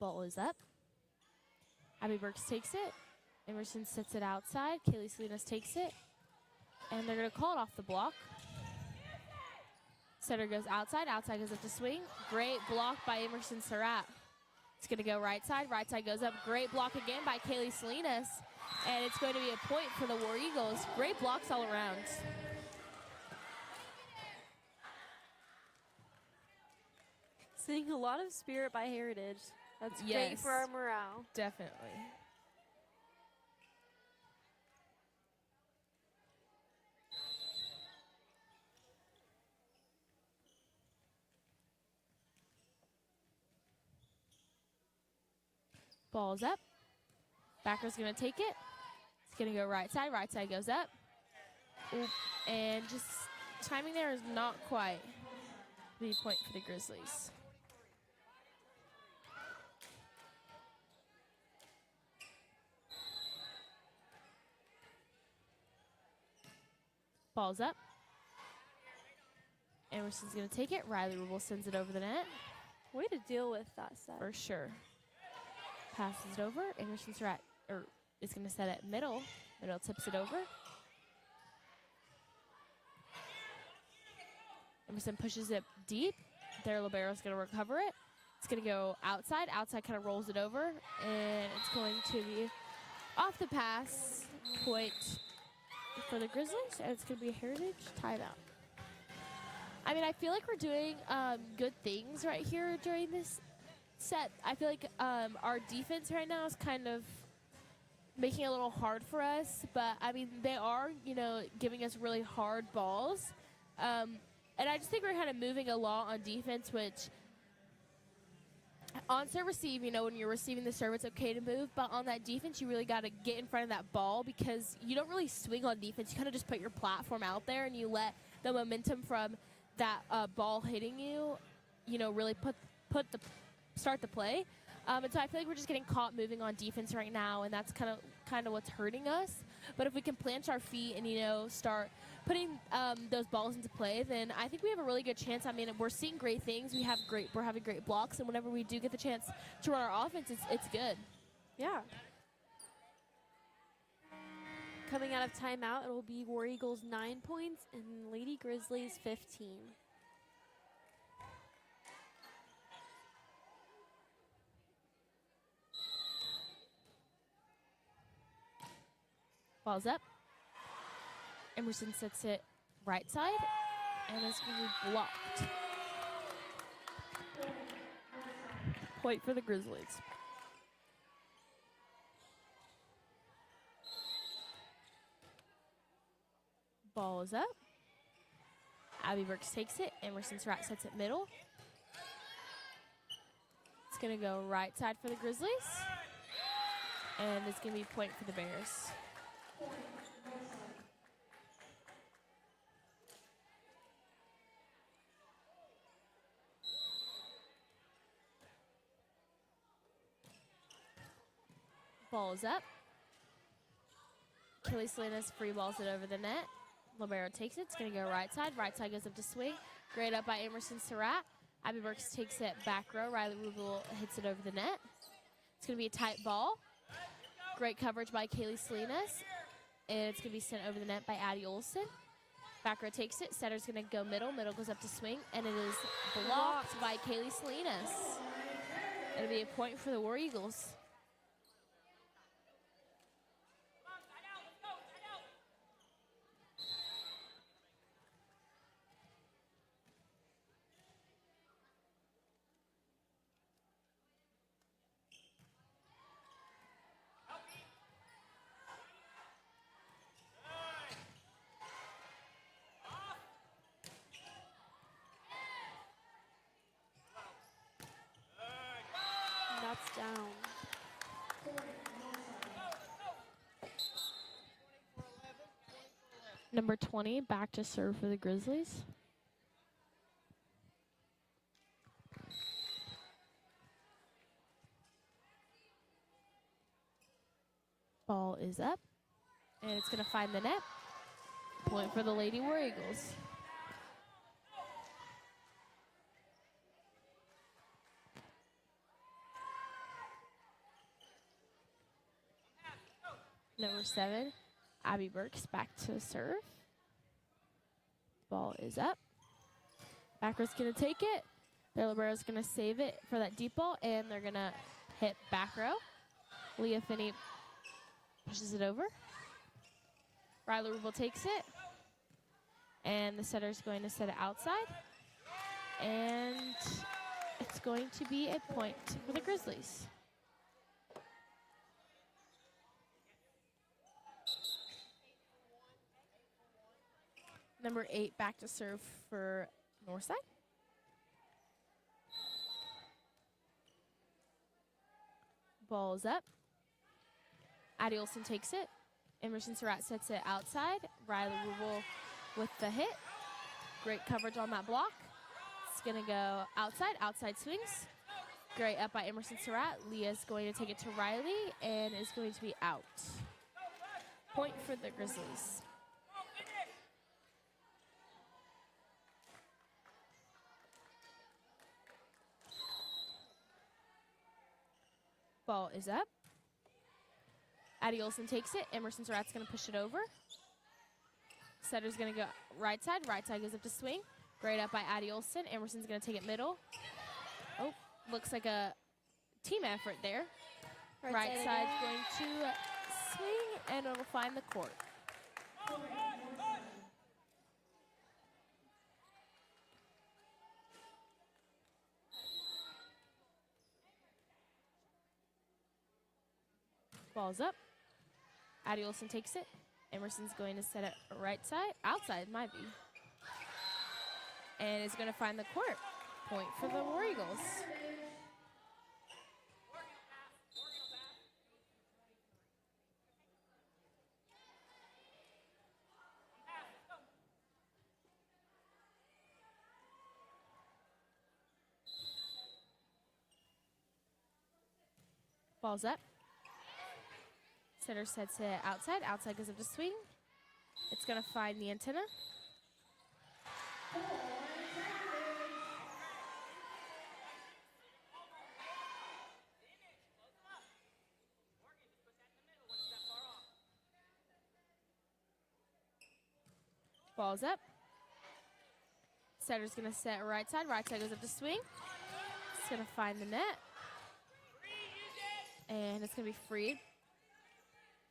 Ball is up. Abby Burks takes it. Emerson sets it outside. Kaylee Salinas takes it. And they're going to call it off the block. Setter goes outside. Outside goes up to swing. Great block by Emerson Surratt. It's going to go right side. Right side goes up. Great block again by Kaylee Salinas. And it's going to be a point for the War Eagles. Great blocks all around. Seeing a lot of spirit by Heritage. That's Yes. great for our morale. Definitely. Ball's up. Backer's going to take it. It's going to go right side. Right side goes up. Oop. And just timing there is not quite the point for the Grizzlies. Ball's up. Emerson's going to take it. Riley Rubel sends it over the net. Way to deal with that set. For sure. Passes it over. Emerson's is going to set it middle. Middle tips it over. Emerson pushes it deep. Their libero's going to recover it. It's going to go outside. Outside kind of rolls it over. And it's going to be off the pass. Point for the Grizzlies. And it's going to be a Heritage timeout. I mean, I feel like we're doing good things right here during this set. I feel like our defense right now is kind of making it a little hard for us. But, I mean, they are, giving us really hard balls. And I just think we're kind of moving along on defense, which on serve receive, when you're receiving the serve, it's okay to move. But on that defense, you really got to get in front of that ball because you don't really swing on defense. You kind of just put your platform out there and you let the momentum from that ball hitting you, really start the play. And so I feel like we're just getting caught moving on defense right now, and that's kind of what's hurting us. But if we can plant our feet and start putting those balls into play, then I think we have a really good chance. I mean, we're seeing great things. We're having great blocks, and whenever we do get the chance to run our offense, it's good. Yeah. Coming out of timeout, it will be War Eagles 9 points and Lady Grizzlies 15. Ball's up. Emerson sets it right side, and it's going to be blocked. Point for the Grizzlies. Ball is up. Abby Burks takes it. Emerson Surratt sets it middle. It's going to go right side for the Grizzlies. And it's going to be point for the Bears. Ball is up. Kelly Salinas free balls it over the net. Libero takes it. It's going to go right side. Right side goes up to swing. Great up by Emerson Surratt. Abby Burks takes it back row. Riley Rubel hits it over the net. It's going to be a tight ball. Great coverage by Kaylee Salinas. And it's going to be sent over the net by Addie Olson. Back row takes it. Setter's going to go middle. Middle goes up to swing. And it is blocked by Kaylee Salinas. It'll be a point for the War Eagles. That's down. Number 20, back to serve for the Grizzlies. Ball is up, and it's going to find the net. Point for the Lady War Eagles. Number 7, Abby Burks back to serve. Ball is up. Back row's going to take it. Their libero's going to save it for that deep ball, and they're going to hit back row. Leah Finney pushes it over. Riley Rubel takes it. And the setter's going to set it outside. And it's going to be a point for the Grizzlies. Number 8 back to serve for Northside. Ball is up. Addie Olson takes it. Emerson Surratt sets it outside. Riley Rubel with the hit. Great coverage on that block. It's going to go outside. Outside swings. Great up by Emerson Surratt. Leah's going to take it to Riley and is going to be out. Point for the Grizzlies. Ball is up. Addie Olson takes it. Emerson Surratt's going to push it over. Setter's going to go right side. Right side goes up to swing. Great up by Addie Olson. Emerson's going to take it middle. Oh, looks like a team effort there. Right side's going to swing, and it'll find the court. Ball's up. Addie Olson takes it. Emerson's going to set it right side, outside, might be. And is going to find the court. Point for the War Eagles. Ball's up. Setter sets it outside. Outside goes up to swing. It's going to find the antenna. Ball's up. Setter's going to set right side. Right side goes up to swing. It's going to find the net. And it's going to be free.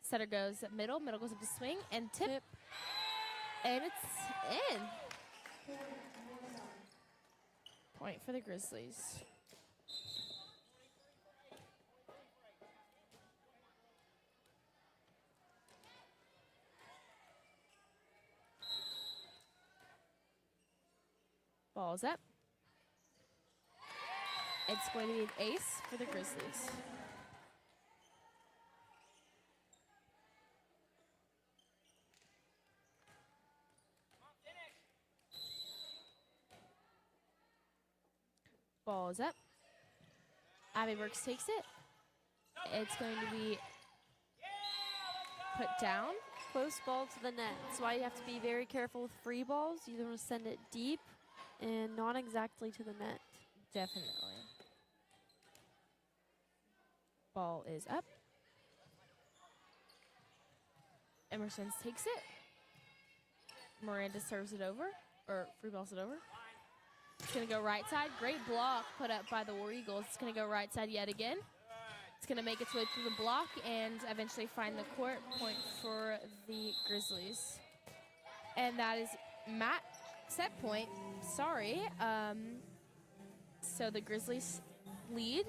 Setter goes middle. Middle goes up to swing and tip. And it's in. Point for the Grizzlies. Ball's up. It's going to be an ace for the Grizzlies. Ball is up. Abby Burks takes it. It's going to be put down. Close ball to the net. That's why you have to be very careful with free balls. You don't want to send it deep and not exactly to the net. Definitely. Ball is up. Emerson takes it. Miranda serves it over, or free balls it over. It's going to go right side. Great block put up by the War Eagles. It's going to go right side yet again. It's going to make its way through the block and eventually find the court. Point for the Grizzlies. And that is Matt set point. Sorry. So the Grizzlies lead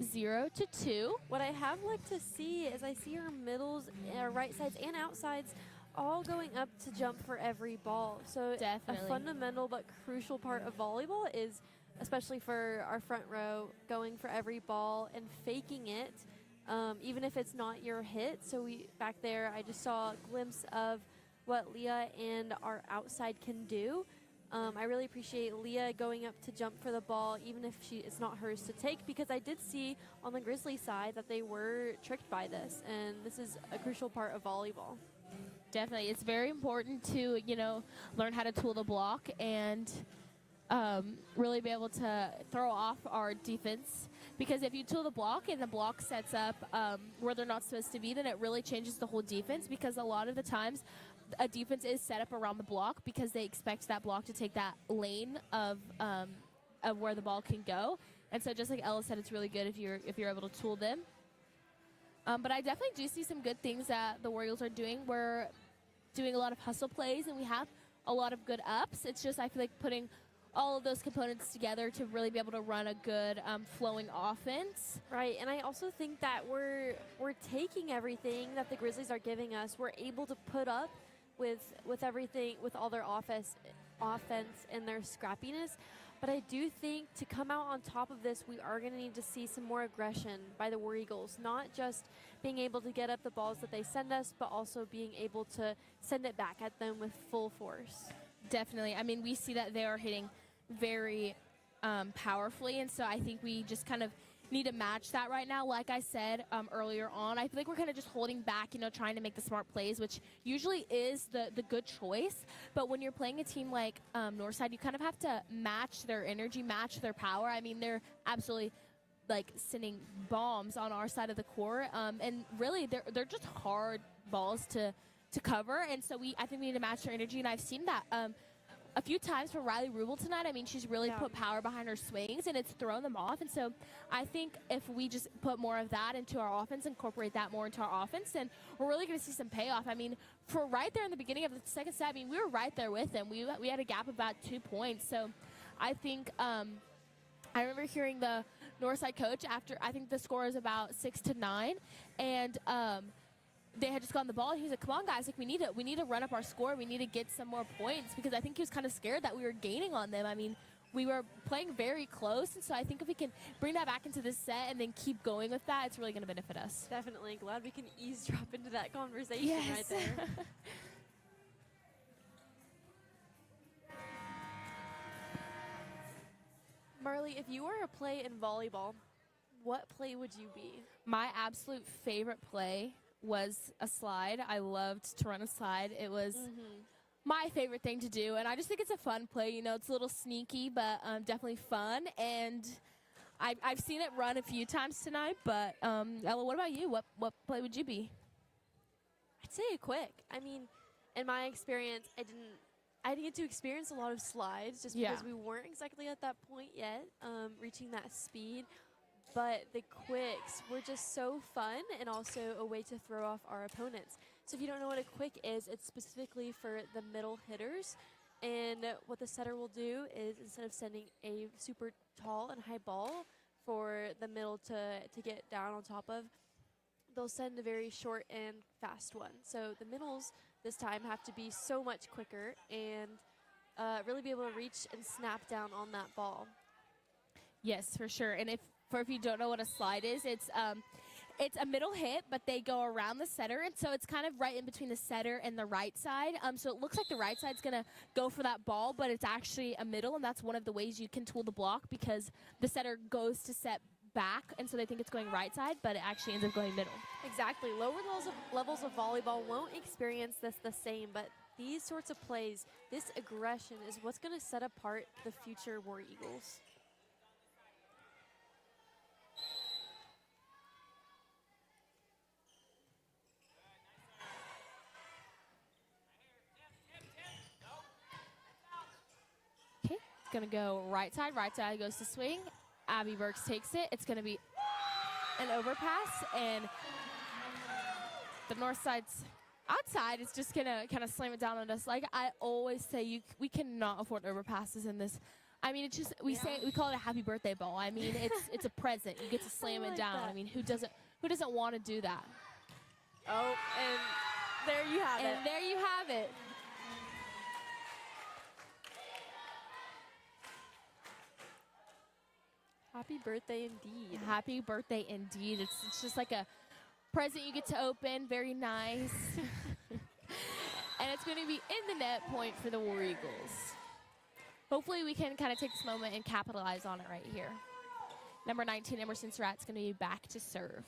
0-2. What I have liked to see is I see our middles, our right sides and outsides all going up to jump for every ball. So Definitely. A fundamental but crucial part of volleyball is, especially for our front row, going for every ball and faking it, even if it's not your hit. So back there, I just saw a glimpse of what Leah and our outside can do. I really appreciate Leah going up to jump for the ball, even if it's not hers to take, because I did see on the Grizzly side that they were tricked by this, and this is a crucial part of volleyball. Definitely. It's very important to, learn how to tool the block and really be able to throw off our defense, because if you tool the block and the block sets up where they're not supposed to be, then it really changes the whole defense, because a lot of the times a defense is set up around the block because they expect that block to take that lane of where the ball can go. And so just like Ella said, it's really good if you're able to tool them. But I definitely do see some good things that the War Eagles are doing. We're doing a lot of hustle plays, and we have a lot of good ups. It's just I feel like putting all of those components together to really be able to run a good flowing offense. Right, and I also think that we're taking everything that the Grizzlies are giving us. We're able to put up with everything, with all their offense and their scrappiness. But I do think to come out on top of this, we are going to need to see some more aggression by the War Eagles, not just being able to get up the balls that they send us, but also being able to send it back at them with full force. Definitely. I mean, we see that they are hitting very powerfully, and so I think we just kind of need to match that right now. Like I said earlier on, I feel like we're kind of just holding back, trying to make the smart plays, which usually is the good choice. But when you're playing a team like Northside, you kind of have to match their energy, match their power. I mean, they're absolutely like sending bombs on our side of the court, and really they're just hard balls to cover. And so I think we need to match their energy, and I've seen that a few times for Riley Rubel tonight. I mean, she's really put power behind her swings, and it's thrown them off. And so I think if we just put more of that into our offense, incorporate that more into our offense, then we're really going to see some payoff. I mean, for right there in the beginning of the second set, I mean, we were right there with them. We had a gap of about 2 points. So I think I remember hearing the Northside coach after, I think the score is about 6-9, and they had just gotten the ball, and he was like, come on, guys, like we need to run up our score. We need to get some more points, because I think he was kind of scared that we were gaining on them. I mean, we were playing very close, and so I think if we can bring that back into this set and then keep going with that, it's really going to benefit us. Definitely. Glad we can eavesdrop into that conversation right there. Marley, if you were a play in volleyball, what play would you be? My absolute favorite play was a slide. I loved to run a slide. It was my favorite thing to do, and I just think it's a fun play. It's a little sneaky, but definitely fun, and I've seen it run a few times tonight. But Ella, what about you? What play would you be? I'd say a quick. I mean, in my experience, I didn't get to experience a lot of slides just because we weren't exactly at that point yet, reaching that speed. But the quicks were just so fun, and also a way to throw off our opponents. So if you don't know what a quick is, it's specifically for the middle hitters. And what the setter will do is, instead of sending a super tall and high ball for the middle to get down on top of, they'll send a very short and fast one. So the middles this time have to be so much quicker and really be able to reach and snap down on that ball. Yes, for sure. And if you don't know what a slide is, it's a middle hit, but they go around the setter, and so it's kind of right in between the setter and the right side. So it looks like the right side's going to go for that ball, but it's actually a middle, and that's one of the ways you can tool the block, because the setter goes to set back, and so they think it's going right side, but it actually ends up going middle. Exactly. Lower levels of volleyball won't experience this the same, but these sorts of plays, this aggression is what's going to set apart the future War Eagles. Going to go right side goes to swing. Abby Burks takes it. It's going to be an overpass, and the north side's outside is just going to kind of slam it down on us. Like I always say, we cannot afford overpasses in this. I mean, it's just we call it a happy birthday ball. I mean, it's a present. You get to slam it down. That. I mean, who doesn't want to do that? Oh, and there you have it. And there you have it. Happy birthday indeed. Happy birthday indeed. It's just like a present you get to open. Very nice. And it's going to be in the net point for the War Eagles. Hopefully we can kind of take this moment and capitalize on it right here. Number 19, Emerson Surratt's going to be back to serve.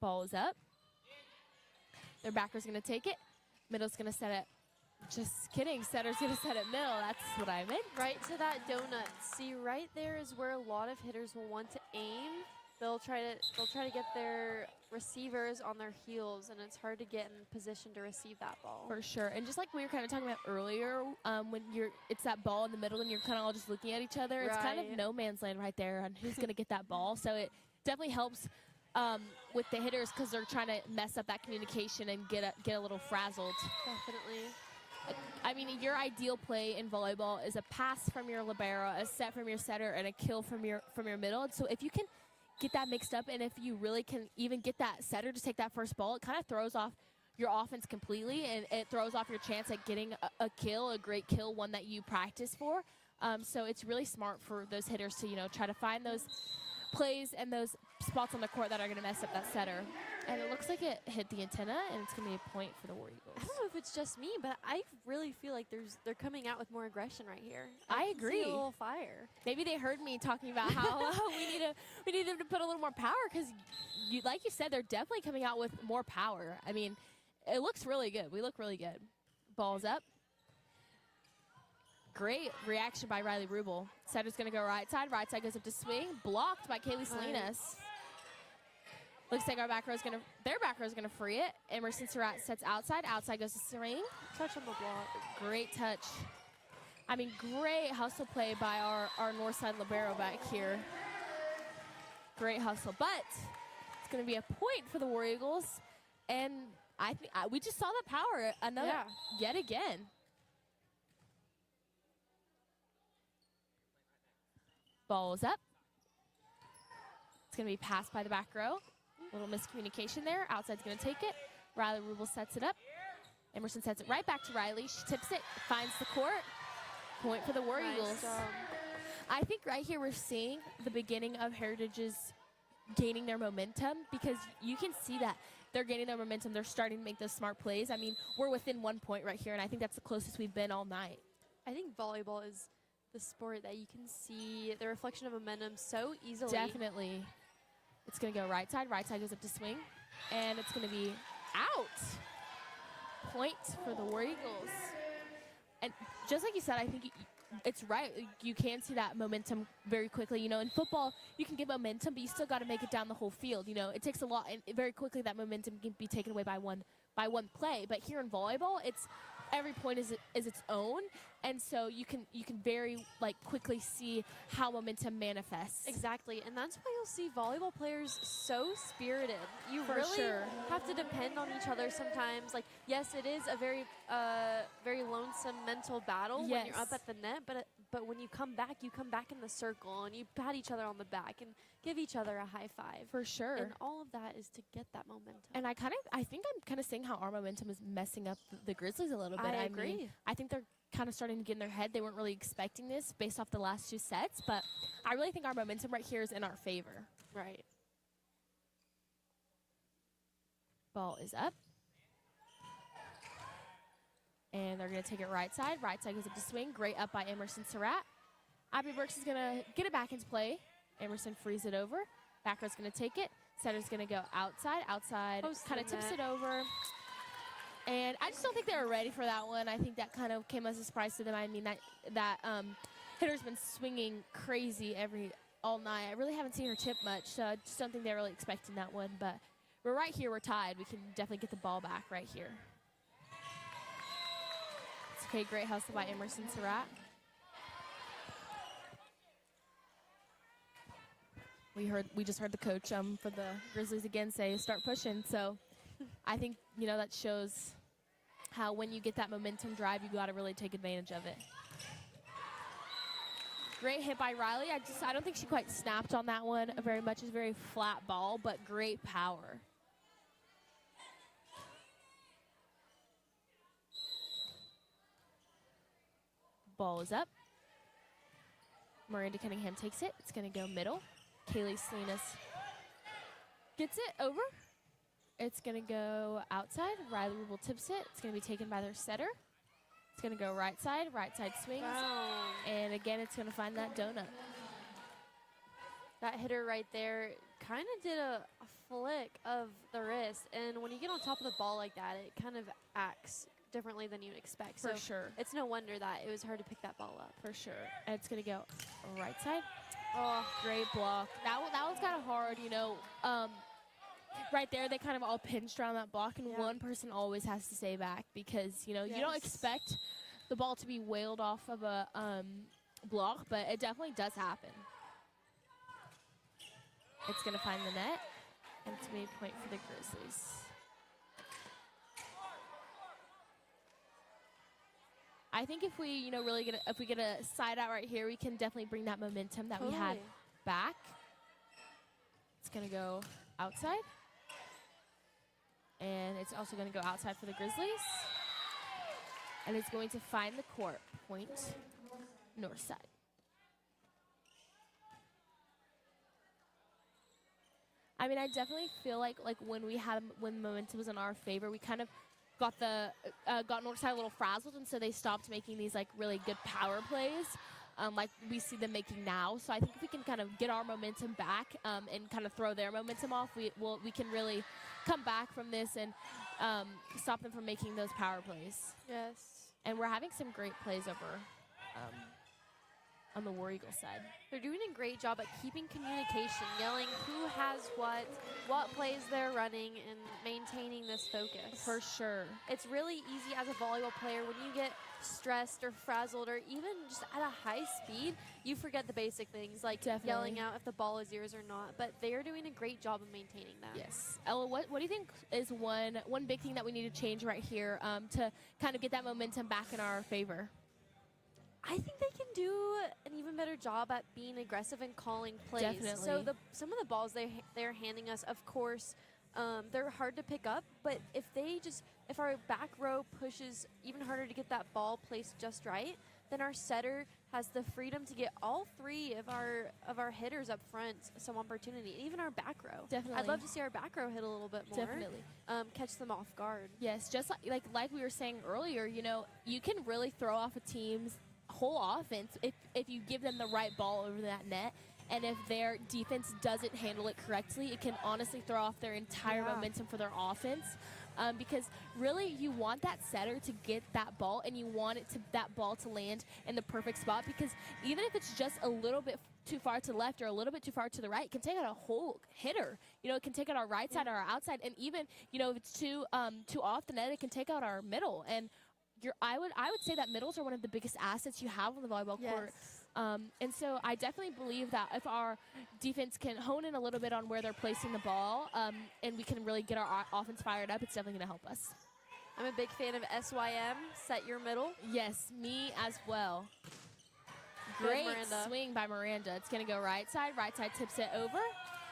Ball is up. Their backer's going to take it. Middle's going to set it Just kidding. Setter's going to set it middle. That's what I meant. Right to that donut. See, right there is where a lot of hitters will want to aim. They'll try to get their receivers on their heels, and it's hard to get in position to receive that ball. For sure. And just like we were kind of talking about earlier, when it's that ball in the middle and you're kind of all just looking at each other, it's kind of no man's land right there on who's going to get that ball. So it definitely helps with the hitters because they're trying to mess up that communication and get a little frazzled. Definitely. I mean, your ideal play in volleyball is a pass from your libero, a set from your setter, and a kill from your middle. And so if you can get that mixed up, and if you really can even get that setter to take that first ball, it kind of throws off your offense completely, and it throws off your chance at getting a kill, a great kill, one that you practice for. So it's really smart for those hitters to, try to find those plays and those spots on the court that are going to mess up that setter. And it looks like it hit the antenna, and it's going to be a point for the War Eagles. I don't know if it's just me, but I really feel like they're coming out with more aggression right here. I agree. See a little fire. Maybe they heard me talking about how we need them to put a little more power because, like you said, they're definitely coming out with more power. I mean, it looks really good. We look really good. Ball's up. Great reaction by Riley Rubel. Setter's going to go right side. Right side goes up to swing. Blocked by Kaylee Salinas. Looks like their back row is going to free it. Emerson Surratt sets outside. Outside goes to swing. Touch on the block. Great touch. I mean, great hustle play by our Northside libero back here. Great hustle. But it's going to be a point for the War Eagles. And I think we just saw the power yet again. Ball is up. It's going to be passed by the back row. Little miscommunication there. Outside's going to take it. Riley Rubel sets it up. Emerson sets it right back to Riley. She tips it, finds the court. Point for the War Eagles. I think right here we're seeing the beginning of Heritage's gaining their momentum because you can see that they're gaining their momentum. They're starting to make those smart plays. I mean, we're within 1 point right here, and I think that's the closest we've been all night. I think volleyball is the sport that you can see the reflection of momentum so easily. Definitely. It's going to go right side. Right side goes up to swing. And it's going to be out. Point for the War Eagles. And just like you said, I think it's right. You can see that momentum very quickly. In football, you can get momentum, but you still got to make it down the whole field. It takes a lot, and very quickly that momentum can be taken away by one play. But here in volleyball, it's every point is its own, and so you can very quickly see how momentum manifests. Exactly, and that's why you'll see volleyball players so spirited. You really have to depend on each other sometimes. Yes, it is a very lonesome mental battle when you're up at the net, but when you come back in the circle and you pat each other on the back and give each other a high five. For sure. And all of that is to get that momentum. And I think I'm kind of seeing how our momentum is messing up the Grizzlies a little bit. I agree. Mean, I think they're kind of starting to get in their head. They weren't really expecting this based off the last 2 sets, but I really think our momentum right here is in our favor. Right. Ball is up. And they're going to take it right side. Right side goes up to swing. Great up by Emerson Surratt. Abby Burks is going to get it back into play. Emerson frees it over. Back row's going to take it. Setter's going to go outside. Outside kind of tips it over. And I just don't think they were ready for that one. I think that kind of came as a surprise to them. I mean, that hitter's been swinging crazy all night. I really haven't seen her tip much, so I just don't think they're really expecting that one. But we're right here. We're tied. We can definitely get the ball back right here. It's okay. Great hustle by Emerson Surratt. We just heard the coach for the Grizzlies again say start pushing. So I think that shows how when you get that momentum drive, you got to really take advantage of it. Great hit by Riley. I don't think she quite snapped on that one very much. It's a very flat ball, but great power. Ball is up. Miranda Cunningham takes it. It's going to go middle. Kaylee Salinas gets it over. It's going to go outside. Riley Rubel tips it. It's going to be taken by their setter. It's going to go right side swings. Wow. And again, it's going to find that donut. That hitter right there kind of did a flick of the wrist. And when you get on top of the ball like that, it kind of acts differently than you'd expect. For So sure. it's no wonder that it was hard to pick that ball up. For sure. And it's going to go right side. Oh, Great block. That was kind of hard, you know. Right there, they kind of all pinched around that block, and one person always has to stay back because, you know, you don't expect the ball to be wailed off of a block, but it definitely does happen. It's going to find the net, and it's going to be a point for the Grizzlies. I think if we, you know, really if we get a side out right here, we can definitely bring that momentum that we had back. It's going to go outside. And it's also going to go outside for the Grizzlies. And it's going to find the court. Point, Northside. I mean, I definitely feel like when momentum was in our favor, we kind of got Northside a little frazzled, and so they stopped making these like really good power plays, like we see them making now. So I think if we can kind of get our momentum back and kind of throw their momentum off, we can really come back from this and stop them from making those power plays. Yes. And we're having some great plays over on the War Eagle side. They're doing a great job at keeping communication, yelling who has what plays they're running, and maintaining this focus. For sure. It's really easy as a volleyball player when you get stressed or frazzled or even just at a high speed, you forget the basic things like yelling out if the ball is yours or not. But they are doing a great job of maintaining that. Yes. Ella, what do you think is one big thing that we need to change right here to kind of get that momentum back in our favor? I think they can do an even better job at being aggressive and calling plays. Definitely. So some of the balls they're handing us, of course, they're hard to pick up. But if our back row pushes even harder to get that ball placed just right, then our setter has the freedom to get all three of our hitters up front some opportunity, even our back row. Definitely. I'd love to see our back row hit a little bit more. Definitely. Catch them off guard. Yes, just like we were saying earlier, you know, you can really throw off a team's whole offense if you give them the right ball over that net, and if their defense doesn't handle it correctly, it can honestly throw off their entire momentum for their offense, because really you want that setter to get that ball, and you want that ball to land in the perfect spot, because even if it's just a little bit too far to the left or a little bit too far to the right, it can take out a whole hitter. You know, it can take out our right side or our outside, and even, you know, if it's too off the net, it can take out our middle. And I would say that middles are one of the biggest assets you have on the volleyball court. And so I definitely believe that if our defense can hone in a little bit on where they're placing the ball, and we can really get our offense fired up, it's definitely going to help us. I'm a big fan of SYM, set your middle. Yes, me as well. Good, Great Miranda. Swing by Miranda. It's going to go right side tips it over.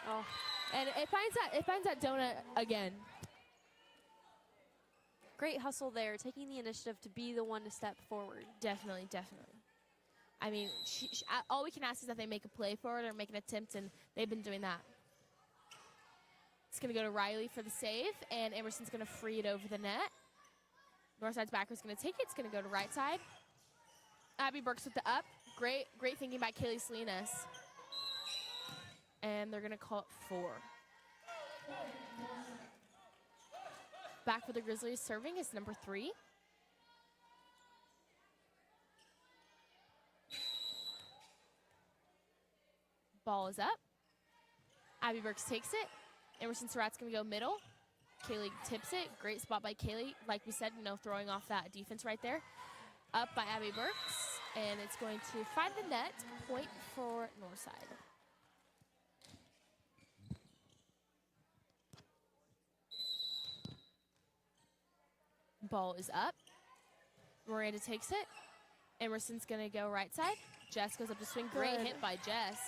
Oh. And it finds that donut again. Great hustle there, taking the initiative to be the one to step forward. Definitely. I mean, all we can ask is that they make a play for it or make an attempt, and they've been doing that. It's going to go to Riley for the save, and Emerson's going to free it over the net. Northside's backer's going to take it. It's going to go to right side. Abby Burks with the up. Great thinking by Kaylee Salinas. And they're going to call it 4. Back for the Grizzlies serving is number 3. Ball is up. Abby Burks takes it. Emerson Surratt's going to go middle. Kaylee tips it. Great spot by Kaylee. Like we said, you know, throwing off that defense right there. Up by Abby Burks. And it's going to find the net. Point for Northside. Ball is up. Miranda takes it. Emerson's going to go right side. Jess goes up to swing. Great hit by Jess.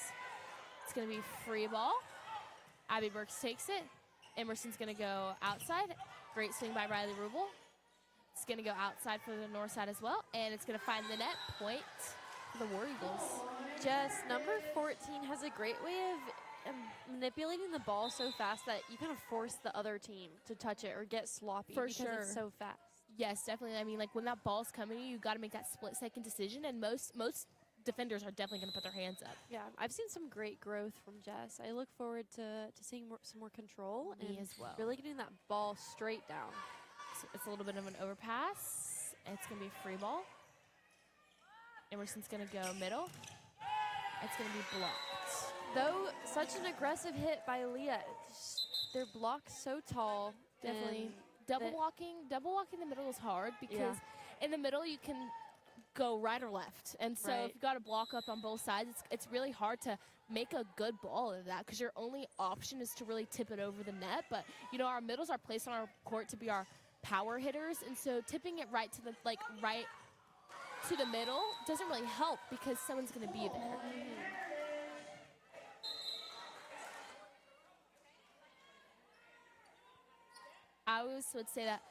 It's going to be free ball. Abby Burks takes it. Emerson's going to go outside. Great swing by Riley Rubel. It's going to go outside for the north side as well. And it's going to find the net. Point for the War Eagles. Jess, number 14, has a great way of manipulating the ball so fast that you kind of force the other team to touch it or get sloppy because it's so fast. Yes, definitely. I mean, like when that ball's coming, you got to make that split-second decision, and most defenders are definitely going to put their hands up. Yeah, I've seen some great growth from Jess. I look forward to seeing some more control. Me and as well. Really getting that ball straight down. It's a little bit of an overpass. It's going to be a free ball. Emerson's going to go middle. It's going to be blocked. Though such an aggressive hit by Leah, they're blocked so tall. Definitely. Double walking the middle is hard because in the middle you can go right or left. And so if you got a block up on both sides, it's really hard to make a good ball of that because your only option is to really tip it over the net. But, you know, our middles are placed on our court to be our power hitters. And so tipping it right to the, right to the middle doesn't really help because someone's going to be there. I always would say that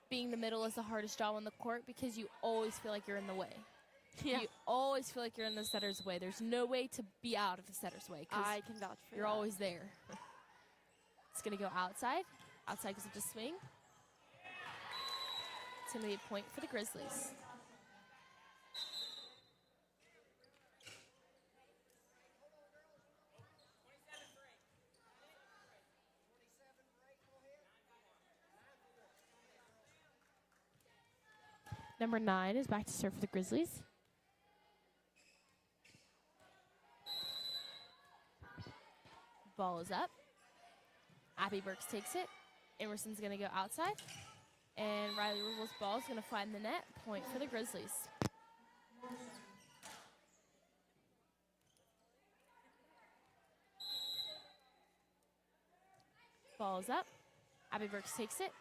being the middle is the hardest job on the court because you always feel like you're in the way. Yeah. You always feel like you're in the setter's way. There's no way to be out of the setter's way. I can vouch for you're always there. It's going to go outside. Outside goes up to swing. It's going to be a point for the Grizzlies. Number 9 is back to serve for the Grizzlies. Ball is up. Abby Burks takes it. Emerson's going to go outside. And Riley Rubel's ball is going to find the net. Point for the Grizzlies. Ball is up. Abby Burks takes it.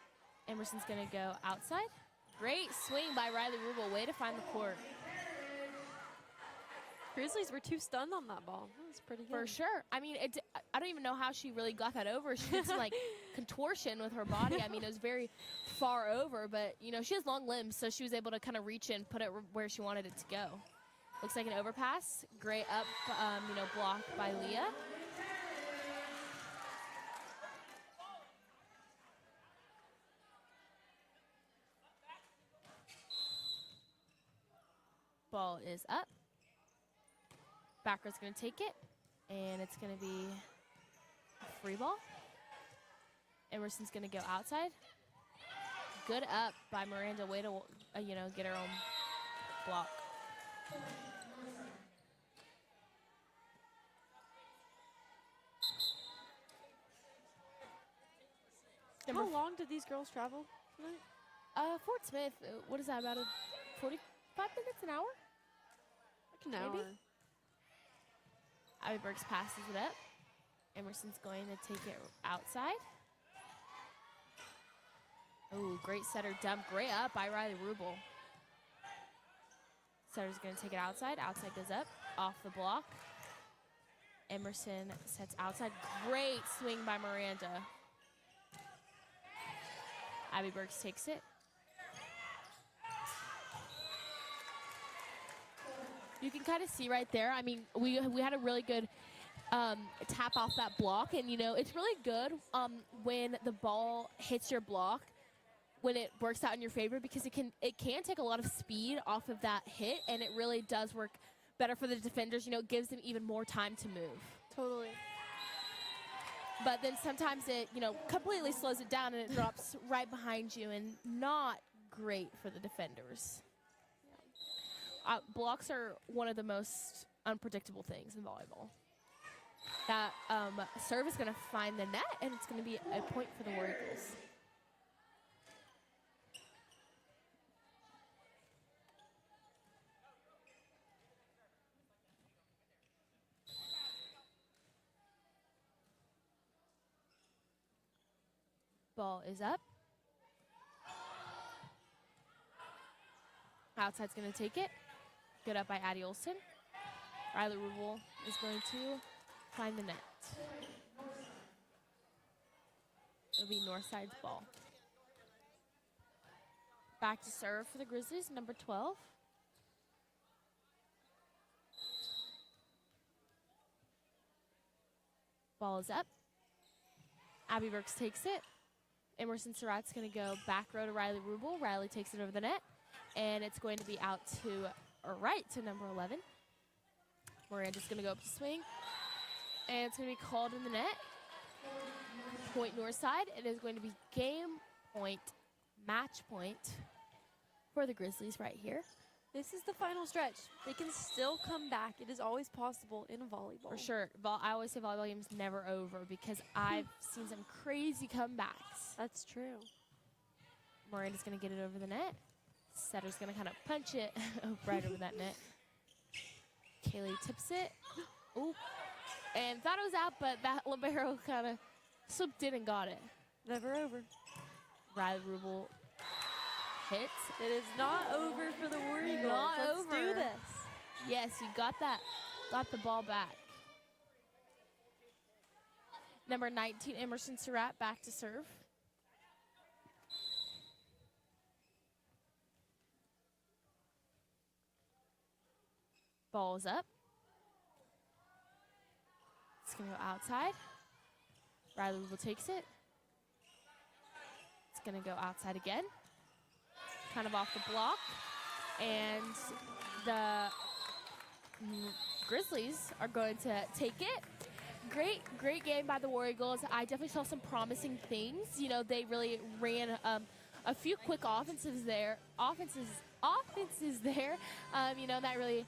Emerson's going to go outside. Great swing by Riley Rubel. Way to find the court. Grizzlies were too stunned on that ball. That was pretty good. For sure. I mean, I don't even know how she really got that over. She did some, like, contortion with her body. I mean, it was very far over, but, you know, she has long limbs, so she was able to kind of reach in, put it where she wanted it to go. Looks like an overpass. Great up, you know, blocked by Leah. Ball is up. Backer's going to take it, and it's going to be a free ball. Emerson's going to go outside. Good up by Miranda. Way to, you know, get her own block. How long did these girls travel tonight? Fort Smith, what is that, about 45 minutes, an hour? Like an hour. Abby Burks passes it up. Emerson's going to take it outside. Oh, great setter dump. Great up by Riley Rubel. Setter's going to take it outside. Outside goes up, off the block. Emerson sets outside. Great swing by Miranda. Abby Burks takes it. You can kind of see right there. I mean, we had a really good tap off that block, and you know it's really good when the ball hits your block, when it works out in your favor, because it can take a lot of speed off of that hit, and it really does work better for the defenders. You know, it gives them even more time to move. Totally. But then sometimes it, you know, completely slows it down and it drops right behind you, and not great for the defenders. Blocks are one of the most unpredictable things in volleyball. That serve is going to find the net, and it's going to be a point for the War Eagles. Ball is up. Outside's going to take it. Good up by Addie Olson. Riley Rubel is going to find the net. It'll be Northside's ball. Back to serve for the Grizzlies, number 12. Ball is up. Abby Burks takes it. Emerson Surratt's going to go back row to Riley Rubel. Riley takes it over the net. And it's going to be out to, or right to number 11. Miranda's going to go up to swing. And it's going to be called in the net. Point Northside. It is going to be game point match point for the Grizzlies right here. This is the final stretch. They can still come back. It is always possible in volleyball. For sure. I always say volleyball game's never over because I've seen some crazy comebacks. That's true. Miranda's going to get it over the net. Setter's going to kind of punch it right over that net. Kaylee tips it. Ooh. And thought it was out, but that libero kind of slipped in and got it. Never over. Riley Rubel hits. It is not over for the War Eagles. Not Let's over. do this. Yes, you got that. Got the ball back. Number 19, Emerson Surratt, back to serve. Ball is up. It's going to go outside. Riley Rubel takes it. It's going to go outside again. Kind of off the block. And the Grizzlies are going to take it. Great game by the War Eagles. I definitely saw some promising things. You know, they really ran a few quick offenses there. You know, that really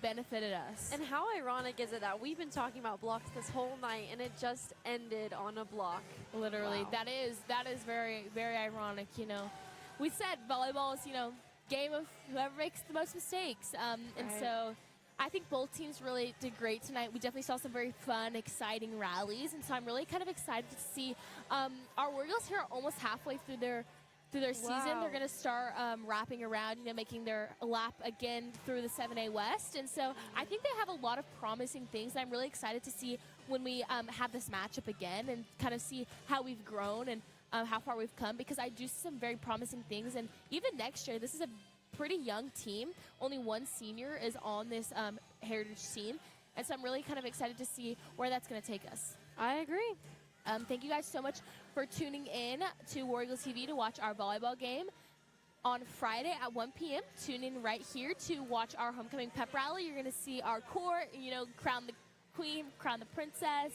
benefited us. And how ironic is it that we've been talking about blocks this whole night and it just ended on a block? Literally, wow. that is very, very ironic. You know, we said volleyball is, you know, game of whoever makes the most mistakes. And so I think both teams really did great tonight. We definitely saw some very fun, exciting rallies. And so I'm really kind of excited to see our War Eagles here are almost halfway through their season. Wow. They're going to start wrapping around, you know, making their lap again through the 7A West. And so I think they have a lot of promising things. I'm really excited to see when we have this matchup again and kind of see how we've grown and how far we've come, because I do see some very promising things. And even next year, this is a pretty young team. Only one senior is on this Heritage team. And so I'm really kind of excited to see where that's going to take us. I agree. Thank you guys so much for tuning in to War Eagles TV to watch our volleyball game on Friday at 1 p.m. Tune in right here to watch our homecoming pep rally. You're going to see our court, you know, crown the queen, crown the princess,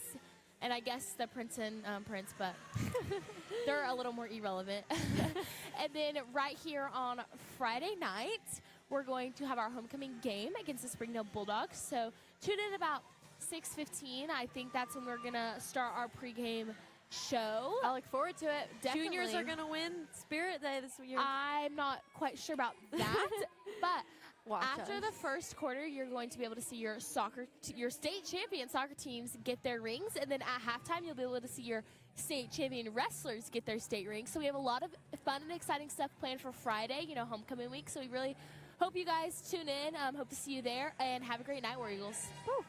and I guess the prince and prince, but they're a little more irrelevant. And then right here on Friday night, we're going to have our homecoming game against the Springdale Bulldogs. So tune in about 6:15. I think that's when we're going to start our pregame show. I look forward to it. Definitely. Juniors are going to win Spirit Day this year. I'm not quite sure about that, but Watch after us. the first quarter, you're going to be able to see your your state champion soccer teams get their rings, and then at halftime, you'll be able to see your state champion wrestlers get their state rings. So we have a lot of fun and exciting stuff planned for Friday, you know, homecoming week. So we really hope you guys tune in. Hope to see you there, and have a great night, War Eagles. Woo.